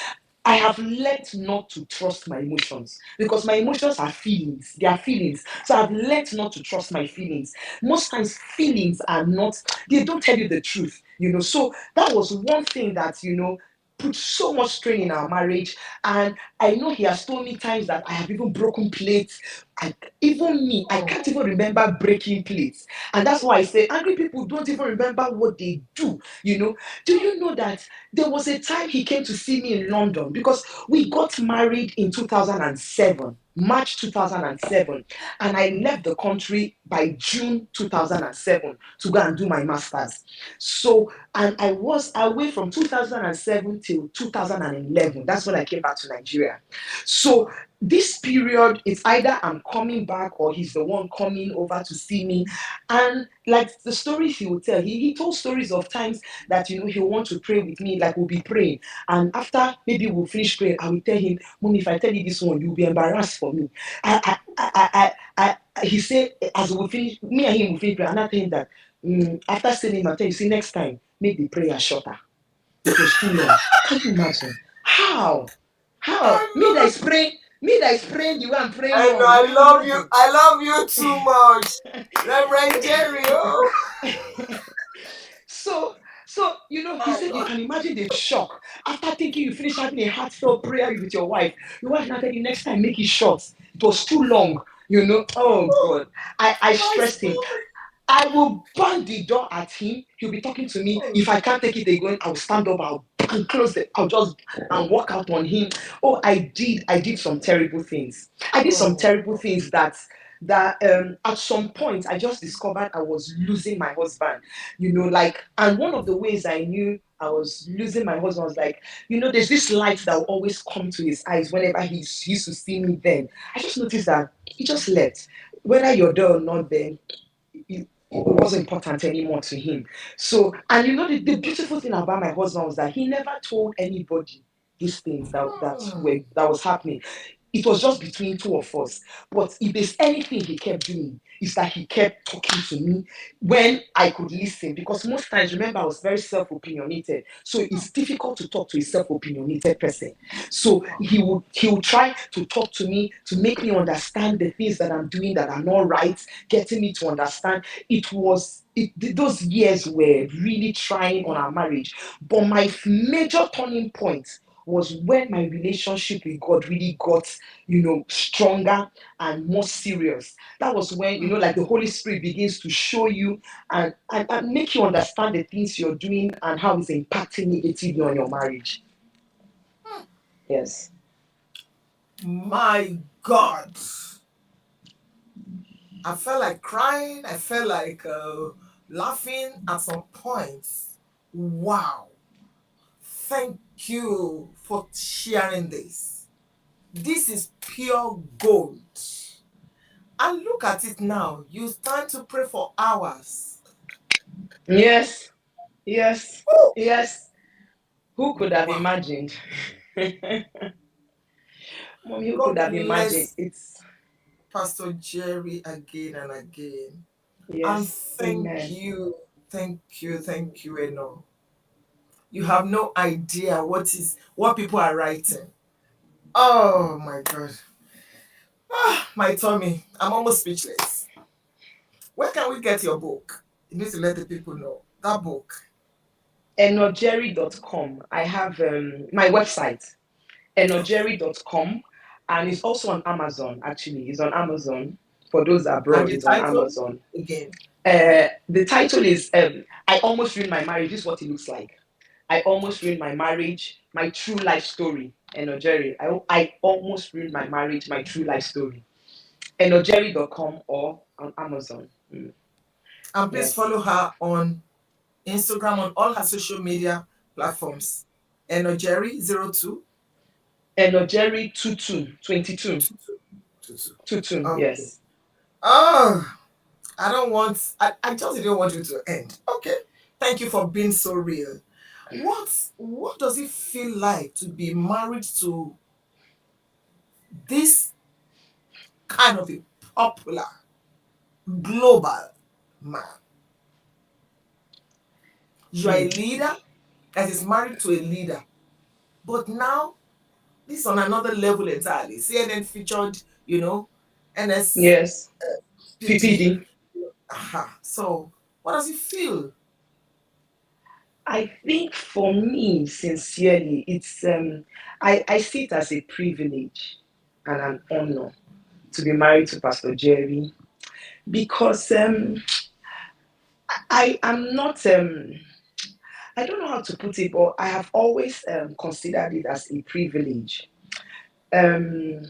I have learned not to trust my emotions, because my emotions are feelings. They are feelings. So I've learned not to trust my feelings. Most times, feelings are not, they don't tell you the truth, So that was one thing that, put so much strain in our marriage. And I know he has told me times that I have even broken plates. Even me, I Oh. can't even remember breaking plates. And that's why I say angry people don't even remember what they do. Do you know that there was a time he came to see me in London, because we got married in 2007, March 2007, and I left the country by June 2007 to go and do my master's. So, and I was away from 2007 till 2011. That's when I came back to Nigeria. So this period, it's either I'm coming back or he's the one coming over to see me. And like the stories he would tell, he told stories of times that he'll want to pray with me, like we'll be praying. And after maybe we'll finish praying, I will tell him, Mommy, if I tell you this one, you'll be embarrassed for me. He said, as we finish, me and him will finish praying, and I tell him that after saying him, I tell you, see, next time, make the prayer shorter. It was too long. Can you imagine? How? How? I love Me that is praying the way I'm praying I know long. I Can you love you. imagine? I love you too much. Reverend Jerry. Oh, So, he my said you God. can imagine the shock after thinking you finish having a heartfelt prayer with your wife. Your wife now tell you next time make it short. It was too long. Oh Oh, God. I my stressed him. stomach. I will bang the door at him. He'll be talking to me. Oh, If I can't take it again, I'll stand up. I'll and close it. I'll just and walk out on him. Oh, I did some terrible things. I did some oh, terrible things that at some point I just discovered I was losing my husband. And one of the ways I knew I was losing my husband was like, there's this light that will always come to his eyes whenever he used to see me then. I just noticed that he just left. Whether you're there or not there, it wasn't important anymore to him. So, and the beautiful thing about my husband was that he never told anybody these things that was happening. It was just between two of us. But if there's anything he kept doing, is that he kept talking to me when I could listen. Because most times, remember, I was very self-opinionated. So it's difficult to talk to a self-opinionated person. So he would try to talk to me to make me understand the things that I'm doing that are not right, getting me to understand. Those years were really trying on our marriage. But my major turning point was when my relationship with God really got, stronger and more serious. That was when, like the Holy Spirit begins to show you and make you understand the things you're doing and how it's impacting negatively on your marriage. Yes. my God. I felt like crying. I felt like laughing at some points. Wow. Thank you for sharing this. This is pure gold. And look at it now. You stand to pray for hours. Yes, yes, Oh, yes. Who could have wow. imagined? Mommy, who could God have imagined? bless It's Pastor Jerry again and again. And yes, thank amen. you, thank you, Eno. You have no idea what people are writing. Oh my God. Ah, my tummy. I'm almost speechless. Where can we get your book? You need to let the people know. That book. Enojerry.com. I have my website, enojerry.com, and it's also on Amazon. Actually, it's on Amazon. For those And abroad, the it's on title Amazon. again. The title is I Almost Ruined My Marriage. This is what it looks like. I almost ruined my marriage, my true life story. Enojerry. I almost ruined my marriage, my true life story. Enojerry.com or on Amazon. And please Yes. follow her on Instagram, on all her social media platforms. Eno Jerry 02 Enojerry 22, 22, 22. 22. Okay. Yes. Oh, I just didn't want you to end. Okay. Thank you for being so real. What does it feel like to be married to this kind of a popular global man? You are a Hmm. leader that is married to a leader, but now this is on another level entirely. CNN featured, NSPD. Yes. PPD. Aha. So, what does it feel? I think for me, sincerely, I see it as a privilege and an honor to be married to Pastor Jerry because I am not I don't know how to put it, but I have always considered it as a privilege. Um,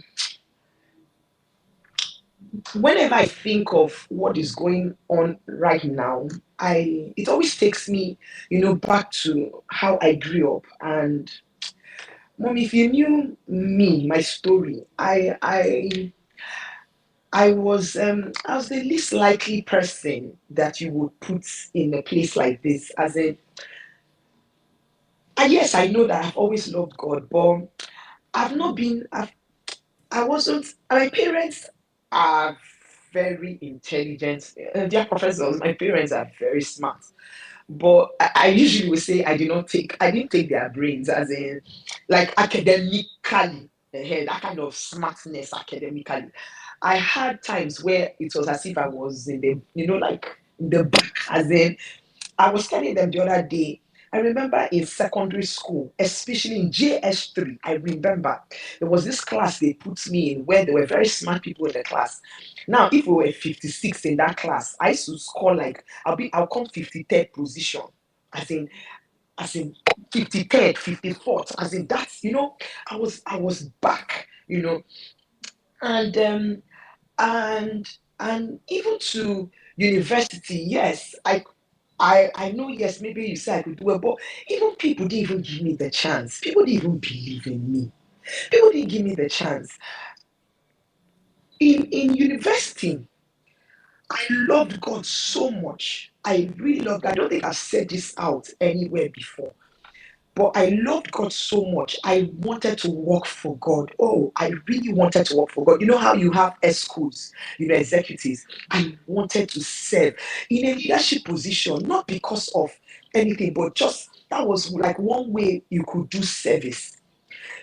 Whenever I think of what is going on right now, I it always takes me, back to how I grew up. And mom, if you knew me, my story, I was the least likely person that you would put in a place like this. As in, yes, I know that I've always loved God, but I've not been. I wasn't. My parents are very intelligent. They are professors. My parents are very smart. But I usually would say I didn't take their brains as in like academically, that kind of smartness academically. I had times where it was as if I was in the, like in the back, as in I was telling them the other day. I remember in secondary school, especially in JS3, I remember there was this class they put me in where there were very smart people in the class. Now, if we were 56 in that class, I used to score like I'll come 53rd position. As in as in 53rd, 54th, as in that's I was back, and and even to university, yes, I know, yes, maybe you say I could do it, but even people didn't even give me the chance. People didn't even believe in me. People didn't give me the chance. In university, I loved God so much. I really loved. I don't think I've said this out anywhere before. But I loved God so much. I wanted to work for God. Oh, I really wanted to work for God. You know how you have schools, executives. I wanted to serve in a leadership position, not because of anything, but just that was like one way you could do service.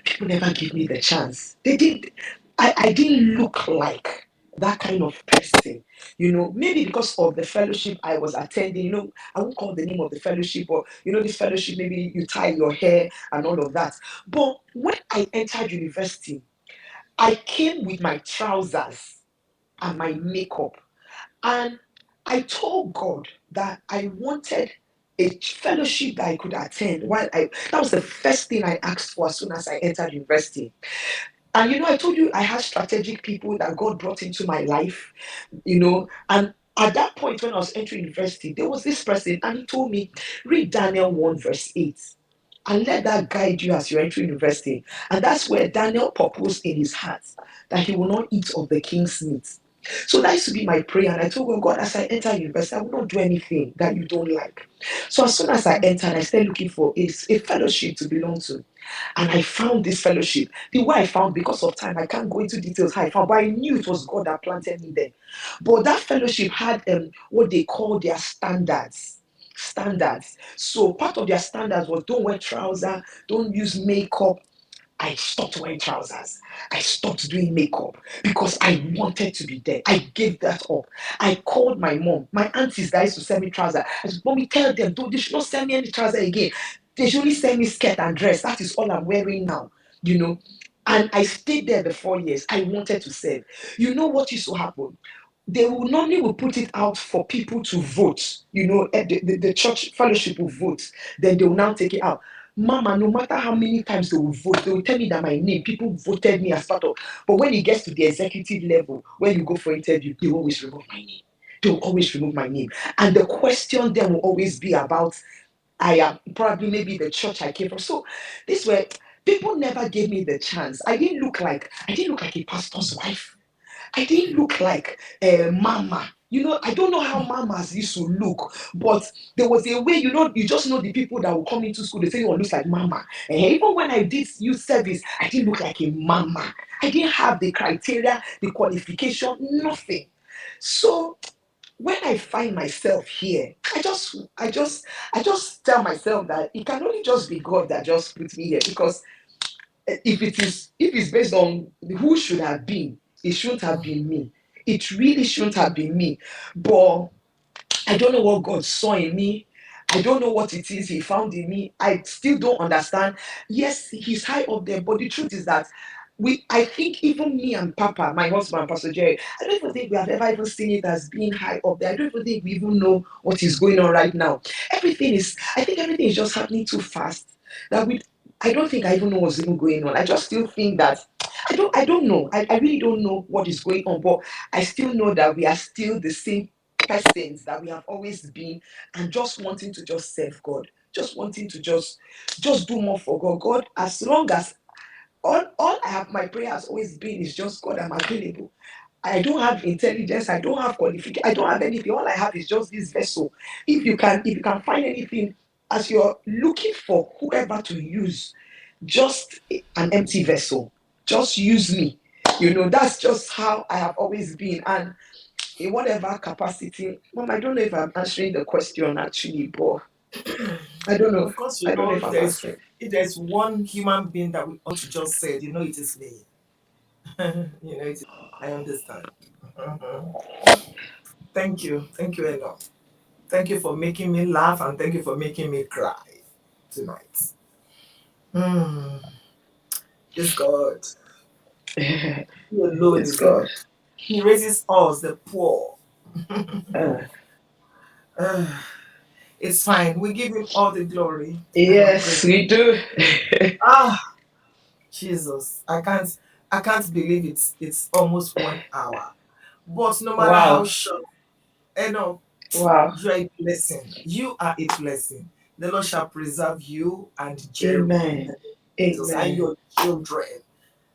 People never give me the chance. They did. I didn't look like that kind of person. Maybe because of the fellowship I was attending. I won't call the name of the fellowship, but this fellowship, maybe you tie your hair and all of that. But when I entered university, I came with my trousers and my makeup, and I told God that I wanted a fellowship that I could attend. That was the first thing I asked for as soon as I entered university. And I told you I had strategic people that God brought into my life, and at that point when I was entering university, there was this person and he told me, read Daniel 1 verse 8. and let that guide you as you enter university. And that's where Daniel proposed in his heart that he will not eat of the king's meat. So that used to be my prayer. And I told God, God, as I enter university, I will not do anything that you don't like. So as soon as I entered, I started looking for a fellowship to belong to. And I found this fellowship. The way I found, because of time, I can't go into details how I found, but I knew it was God that planted me there. But that fellowship had what they call their standards. Standards. So part of their standards was don't wear trouser, don't use makeup. I stopped wearing trousers. I stopped doing makeup because I wanted to be there. I gave that up. I called my mom, my aunties that used to send me trousers. I said, Mommy, tell them, don't, they should not send me any trouser again. They should only send me skirt and dress. That is all I'm wearing now, you know. And I stayed there the 4 years. I wanted to serve. You know what used to happen? They will normally will put it out for people to vote. You know, the church fellowship will vote. Then they will now take it out. Mama, no matter how many times they will vote, they will tell me that my name, people voted me as part of. But when it gets to the executive level, when you go for interview, they will always remove my name. They will always remove my name. And the question then will always be about I am probably maybe the church I came from. So this way, people never gave me the chance. I didn't look like a pastor's wife. I didn't look like a mama. You know, I don't know how mamas used to look, but there was a way, you know, you just know the people that will come into school, they say, oh, looks like mama. And even when I did youth service, I didn't look like a mama. I didn't have the criteria, the qualification, nothing. So when I find myself here, I just tell myself that it can only just be God that just put me here because if it's based on who should have been, it shouldn't have been me. It really shouldn't have been me. But I don't know what God saw in me. I don't know what it is He found in me. I still don't understand. Yes, He's high up there, but the truth is that I think even me and Papa, my husband, Pastor Jerry, I don't even think we have ever even seen it as being high up there. I don't even think we even know what is going on right now. I think everything is just happening too fast. That we, I don't think I even know what's even going on. I just still think that I don't know. I really don't know what is going on, but I still know that we are still the same persons that we have always been, and just wanting to just serve God, just wanting to just do more for God. God, as long as all I have, my prayer has always been is just God, I'm available. I don't have intelligence, I don't have qualification, I don't have anything. All I have is just this vessel. If you can find anything as you're looking for whoever to use, just an empty vessel. Just use me. You know, that's just how I have always been. And in whatever capacity, Mom, I don't know if I'm answering the question actually, but I don't know. Of course, I don't know if I'm answering. if there's one human being that we ought to just say, it is me. It is. I understand. Mhm. Thank you, Eno. Thank you for making me laugh and thank you for making me cry tonight. Hmm. This God, He alone It's is God. good. He raises us, the poor. Uh, Ah, it's fine. We give Him all the glory and all yes, praise. we do. Ah, Jesus, I can't believe it's almost 1 hour. But no matter how Wow. short, Eno, Wow. you are a blessing. You are a blessing. The Lord shall preserve you and Jerry in the Amen. name of Jesus and Amen. your children.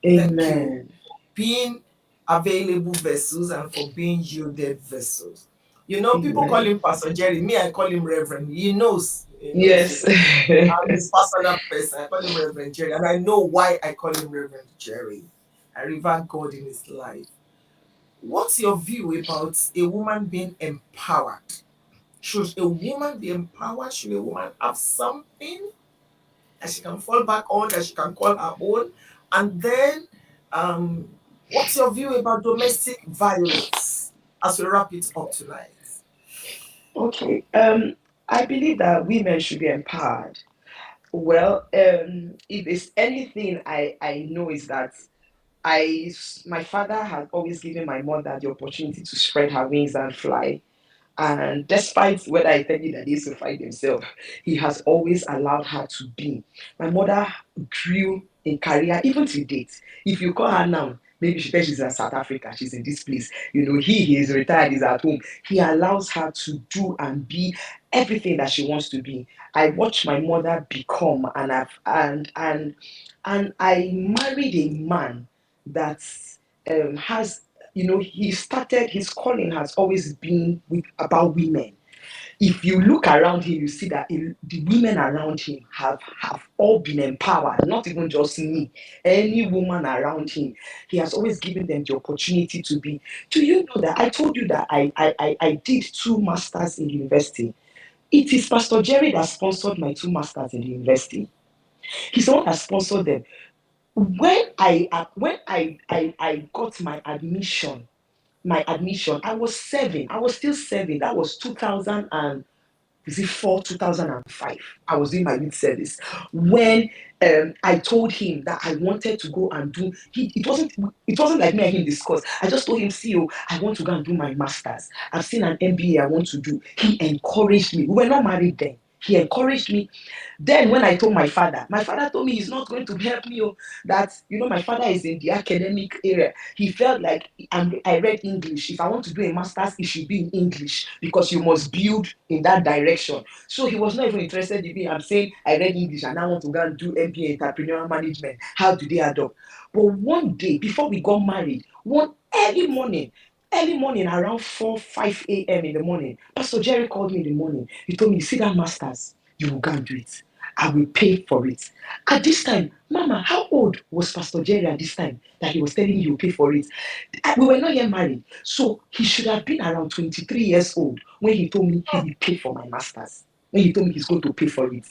Thank you Amen. for being available vessels and for being yielded vessels. People call Amen. him Pastor Jerry. Me, I call him Reverend. He knows. He knows Yes. it. I'm his personal person. I call him Reverend Jerry. And I know why I call him Reverend Jerry. I revere God in his life. What's your view about a woman being empowered? Should a woman be empowered? Should a woman have something that she can fall back on, that she can call her own? And then, um, what's your view about domestic violence as we wrap it up tonight? Okay. I believe that women should be empowered. Well, if there's anything I know is that my father had always given my mother the opportunity to spread her wings and fly. And despite whether I tell you that they used to fight themselves, he has always allowed her to be. My mother grew in career, even to date. If you call her now, maybe she thinks she's in South Africa, she's in this place. He is retired, he's at home. He allows her to do and be everything that she wants to be. I watched my mother become, and I married a man that has, he started, his calling has always been about women. If you look around him, you see that the women around him have all been empowered, not even just me. Any woman around him, he has always given them the opportunity to be. Do you know that I told you that I did 2 masters in university? It is Pastor Jerry that sponsored my 2 masters in the university. He's the one that sponsored them. When I got my admission, I was serving. I was still serving. That was 2000 and is it 2005. I was doing my youth service when I told him that I wanted to go and do. It wasn't like me and him discuss. I just told him, see, oh, I want to go and do my masters. I've seen an MBA I want to do. He encouraged me. We were not married then. He encouraged me. Then when I told my father told me he's not going to help me. Oh, that my father is in the academic area. He felt like I read English. If I want to do a master's, it should be in English because you must build in that direction. So he was not even interested in me. I'm saying I read English and I want to go and do MBA entrepreneurial management. How do they add up? But one day before we got married, one early morning around 4 5 a.m. in the morning, Pastor Jerry called me in the morning. He told me, see that masters, you will go and do it. I will pay for it. At this time, Mama, how old was Pastor Jerry at this time that he was telling you pay for it? We were not yet married. So he should have been around 23 years old when he told me he will pay for my masters. When he told me he's going to pay for it.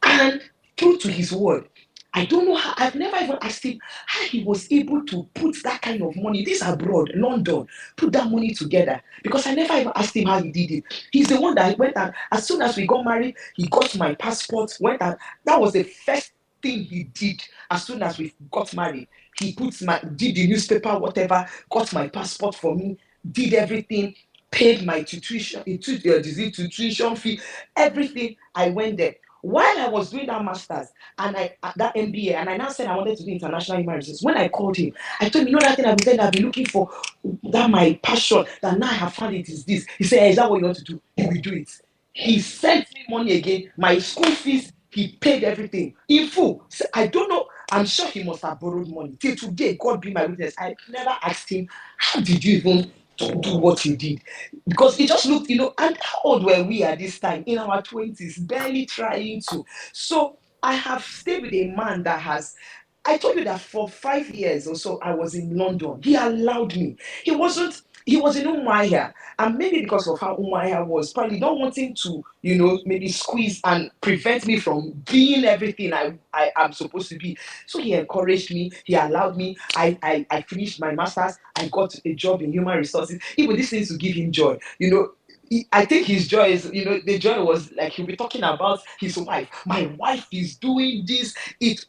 And true to his word, I don't know how, I've never even asked him how he was able to put that kind of money, this abroad, London, put that money together. Because I never even asked him how he did it. He's the one that went out, as soon as we got married, he got my passport, went out. That was the first thing he did as soon as we got married. He did the newspaper, whatever, got my passport for me, did everything, paid my tuition fee, everything. I went there. While I was doing that masters and that MBA, and I now said I wanted to do international human resources. When I called him, I told him, that thing I've been saying I've been looking for, that my passion, that now I have found it is this. He said, is that what you want to do? You will do it. He sent me money again, my school fees, he paid everything in full. So I don't know. I'm sure he must have borrowed money. Till today, God be my witness. I never asked him, how did you even do what you did? Because it just looked, and how old were we at this time? In our 20s, barely trying to. So I have stayed with a man that has. I told you that for 5 years or so, I was in London. He allowed me. He was in Umuahia. And maybe because of how Umuahia was, probably not wanting to, maybe squeeze and prevent me from being everything I am supposed to be. So he encouraged me. He allowed me. I finished my master's. I got a job in human resources. Even these things to give him joy. I think his joy is, the joy was like he'll be talking about his wife. My wife is doing this. It's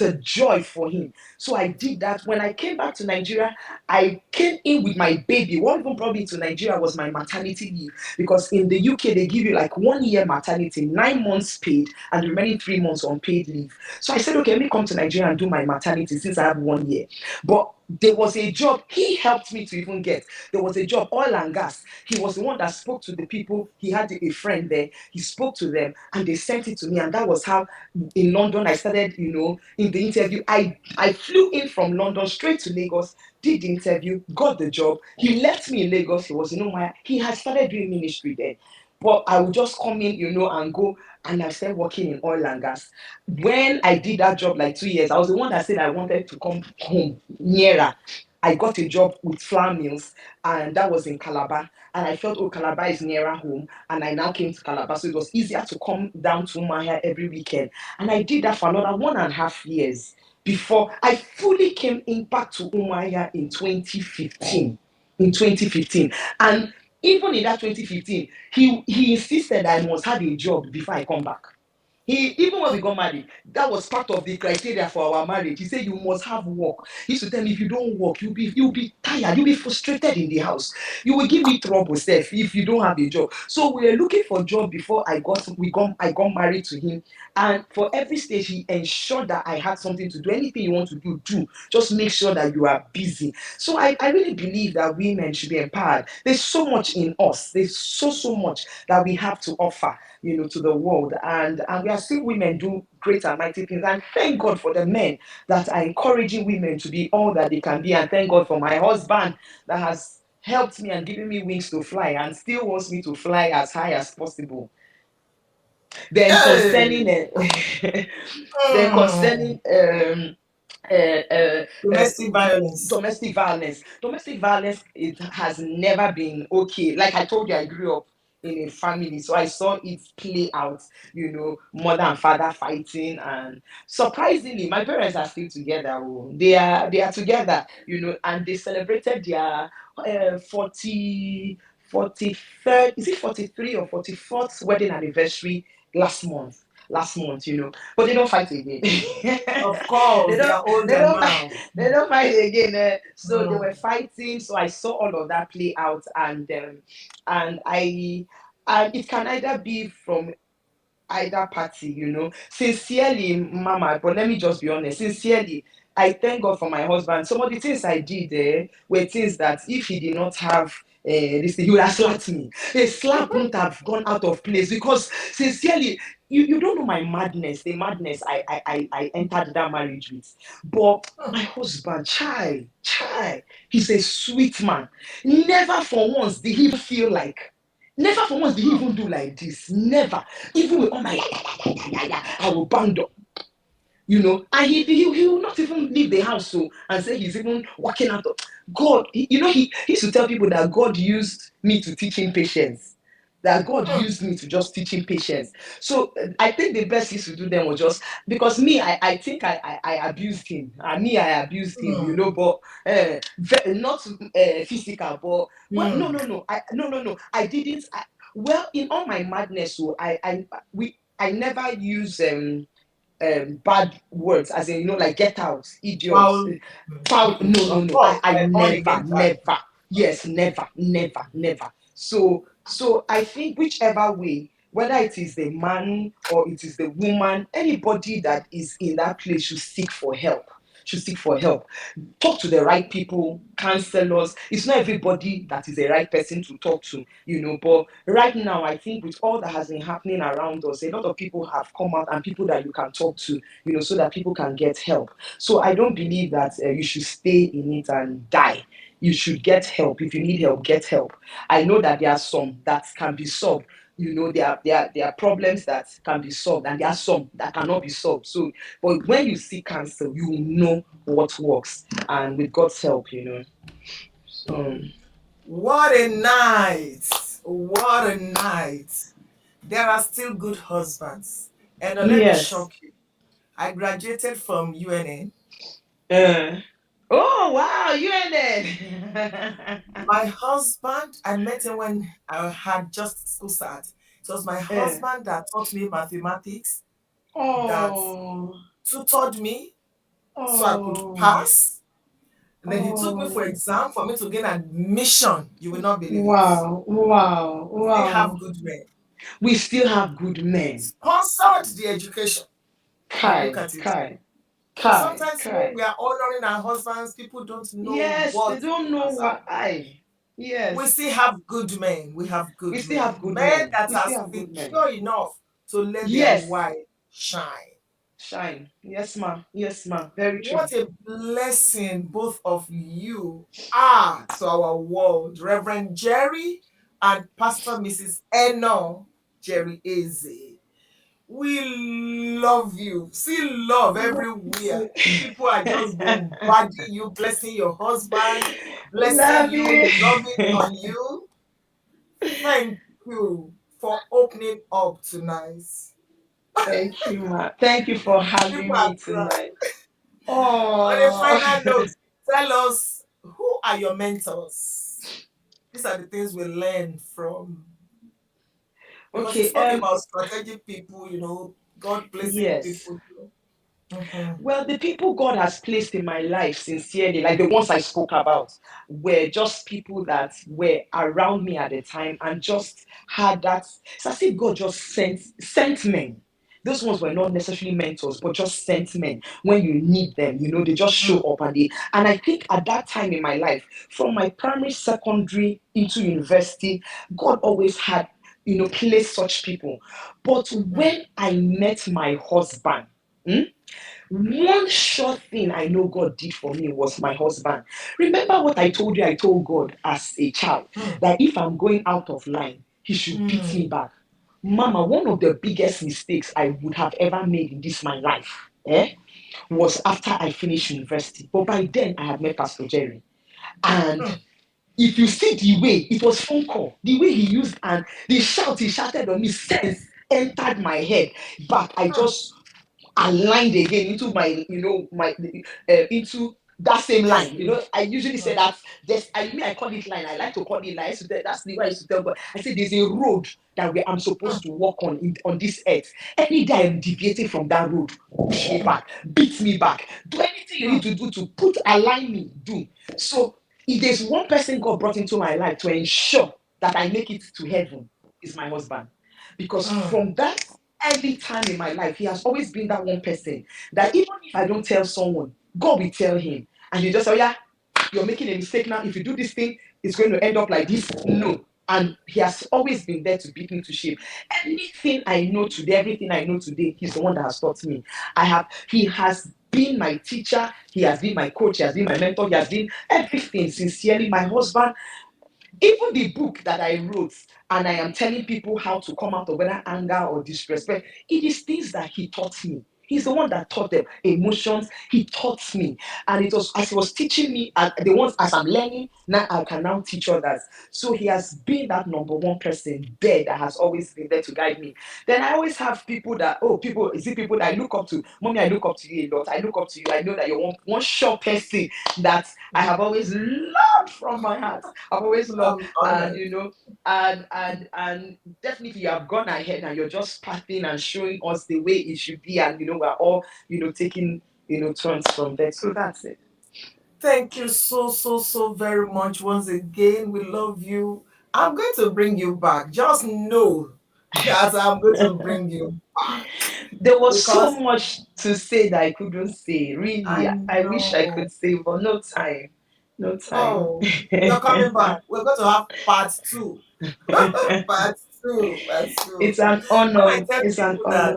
a joy for him. So I did that. When I came back to Nigeria, I came in with my baby. What even brought me to Nigeria was my maternity leave. Because in the UK, they give you like 1 year maternity, 9 months paid, and the remaining 3 months unpaid leave. So I said, okay, let me come to Nigeria and do my maternity since I have 1 year. But there was a job he helped me to even get. There was a job, oil and gas. He was the one that spoke to the people. He had a friend there. He spoke to them and they sent it to me. And that was how in London I started, in the interview. I flew in from London straight to Lagos, did the interview, got the job. He left me in Lagos. He was in Umuahia. He had started doing ministry there. But I would just come in, and go, and I started working in oil and gas. When I did that job like 2 years, I was the one that said I wanted to come home nearer. I got a job with flour mills, and that was in Calabar. And I felt, oh, Calabar is nearer home. And I now came to Calabar, so it was easier to come down to Umuahia every weekend. And I did that for another 1.5 years before I fully came in back to Umuahia in 2015. In 2015. And even in that 2015, he insisted I must have a job before I come back. Even when we got married, that was part of the criteria for our marriage. He said you must have work. He used to tell me if you don't work, you'll be tired, you'll be frustrated in the house. You will give me trouble, Steph, if you don't have a job. So we were looking for a job before I got married to him. And for every stage, he ensured that I had something to do. Anything you want to do, do. Just make sure that you are busy. So I really believe that women should be empowered. There's so much in us. There's so much that we have to offer, to the world. And we are seeing women do great and mighty things. And thank God for the men that are encouraging women to be all that they can be. And thank God for my husband that has helped me and given me wings to fly and still wants me to fly as high as possible. Then concerning Hey. then Hmm. concerning uh, uh, uh, Domestic violence. domestic violence, it has never been okay. Like I told you, I grew up in a family, so I saw it play out, mother and father fighting. And surprisingly, my parents are still together. Oh. They are together, and they celebrated their 43rd, is it 43 or 44th wedding anniversary last month. But they don't fight again. Of they course, they don't are they older don't now. they don't fight again. So they Hmm. were fighting. So I saw all of that play out. And it can either be from either party. Sincerely, mama, but let me just be honest, sincerely, I thank God for my husband. Some of the things I did were things that if he did not have this thing, he would have slapped me. A slap wouldn't have gone out of place, because sincerely, you don't know my madness, the madness I entered that marriage with. But my husband, chai, he's a sweet man. Never for once did he feel like, never for once did he even do like this. Never. Even with all my I will bang up. And he will not even leave the house, so and say he's even walking out of God. He used to tell people that God used me to teach him patience. That God Hmm. used me to just teach him patience. So I think the best he should do then was just, because me, I think I abused him. I abused him, Hmm. but not physical, but well, no, Hmm. no, no, no. I didn't. Well, in all my madness, so I never use bad words, as in, like get out, idiot, Foul. foul. No, no, Of no. I, course, I I born never, again child. never. Yes, never, never, never. So I think whichever way, whether it is the man or it is the woman, anybody that is in that place should seek for help. Should seek for help. Talk to the right people, counselors. It's not everybody that is the right person to talk to, but right now, I think with all that has been happening around us, a lot of people have come out, and people that you can talk to, so that people can get help. So I don't believe that you should stay in it and die. You should get help. If you need help, get help. I know that there are some that can be solved. There are problems that can be solved, and there are some that cannot be solved. So, but when you see counsel, you will know what works, and with God's help. So What a night! What a night! There are still good husbands. And let me yes. shock you. I graduated from UNN. Uh, oh wow, you and it. My husband, I met him when I had just school start. It was my husband that taught me mathematics, that oh, tutored me so I could oh, pass. And then he took me for oh, exam for me to gain admission. You will not believe it. wow, wow, We still have wow. good men. We still have good men. Sponsored the education. And look Kai, at it. Kai, So Kai, sometimes when Kai. we are honoring our husbands, people don't know Yes, they what don't know has what happened. I. We Yes, still have good men. We have we good still men. have good Men men. that We are still have good men. secure enough to let their Yes, wife shine. shine. Yes, ma. Yes, ma. Very true. What a blessing both of you are to our world. Reverend Jerry and Pastor Mrs. Eno Jerry Eze. We love you. See love everywhere. People are just bombarding you, blessing your husband, blessing Love you, you. loving on you. Thank you for opening up tonight. Thank you, ma. Thank you for People having are me crying. tonight. On a Oh, final note, tell us, who are your mentors? These are the things we learn from. Because you okay. spoke about strategic people, God placing Yes, people. Mm-hmm. Well, the people God has placed in my life sincerely, like the ones I spoke about, were just people that were around me at the time and just had that. It's as if God just sent men. Those ones were not necessarily mentors, but just sent men when you need them. You know, they just show up and I think at that time in my life, from my primary, secondary into university, God always had, placed such people. But when I met my husband, hmm, one sure thing I know God did for me was my husband. Remember what I told you I told God as a child, that if I'm going out of line, He should beat me Mm-hmm. back. Mama, one of the biggest mistakes I would have ever made in this my life, was after I finished university. But by then I had met Pastor Jerry. And if you see the way it was Funke, the way he used and the shout he shouted on me, sense entered my head. But I just aligned again into my, into that same line. Destiny. I usually say that I call it line. I like to call it line. So that's the way I used to tell God. I said there's a road that I'm supposed to walk on this earth. Any day I'm deviating from that road, push me back, beat me back, do anything you need to do to align me, do. So if there's one person God brought into my life to ensure that I make it to heaven, is my husband. Because from that early time in my life, he has always been that one person that even if I don't tell someone, God will tell him. And you just say, oh, yeah, you're making a mistake now. If you do this thing, it's going to end up like this. No. And he has always been there to beat me to shape. Anything I know today, everything I know today, he's the one that has taught me. He has been my teacher, he has been my coach, he has been my mentor, he has been everything. Sincerely, my husband, even the book that I wrote, and I am telling people how to come out of whether anger or disrespect, it is things that he taught me. He's the one that taught them emotions. He taught me, and it was as he was teaching me, the ones as I'm learning now, I can now teach others. So he has been that number one person there that has always been there to guide me. Then I always have people that, people, is it people that I look up to? Mommy, I look up to you a lot. I look up to you. I know that you're one sure person that I have always loved from my heart. I've always loved, I'm and honored. and definitely you have gone ahead and you're just pathing and showing us the way it should be, and we're all taking turns from there. So that's it. Thank you so, so, so very much once again. We love you. I'm going to bring you back. Just know that I'm going to bring you back There was so because much to say that I couldn't say. Really, I I wish I know. could say, but no time. No time. Oh, you're coming back. We're going to have part two. Part two. Part two. It's an When I honor. tell It's an people that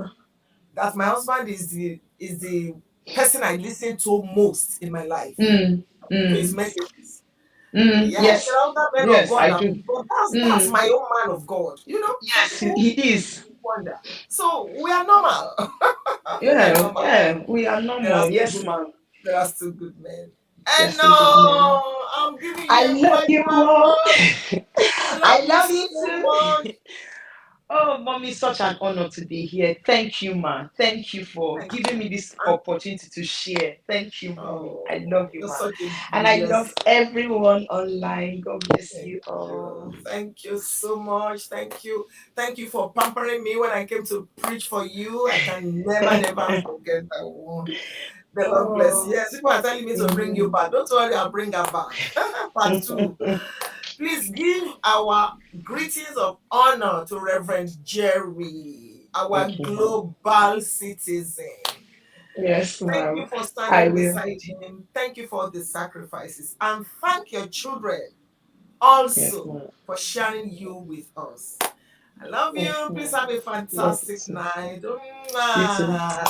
honor. my husband is the person I listen to most in my life. Mm, To his mm, messages. Yeah, there yes. are other men of Yes, God I that, do. but that's Mm, my own man of God. Some yes, people he is. wonder. So we are normal. We are Yeah, normal. yeah, we are There are normal. still Yes, good. ma'am. There are still good men. We are And still good men. no, I'm giving I you a love you, personal mom. hug. I love I you love you so much. too. Oh, mom, it's such an honor to be here. Thank you, ma. Thank you for Thank giving you. me this And opportunity to share. Thank you, mommy. I love oh, you, you're ma. such a And I love blessing. everyone online. God bless Thank you all. you. Thank you so much. Thank you. Thank you for pampering me when I came to preach for you. I can never, never forget that one. The Lord bless you. Oh, Yes, people are telling me to bring you amen. back. Don't worry, I'll bring her back. Part two. Please give our greetings of honor to Reverend Jerry, our Okay, ma'am. global citizen. Yes, Thank you ma'am. for I standing will. beside him. Thank you for the sacrifices. And thank your children Yes, also ma'am. for sharing you with us. I love Yes, you. Please ma'am. have a Love you fantastic too. night. You too. Mwah.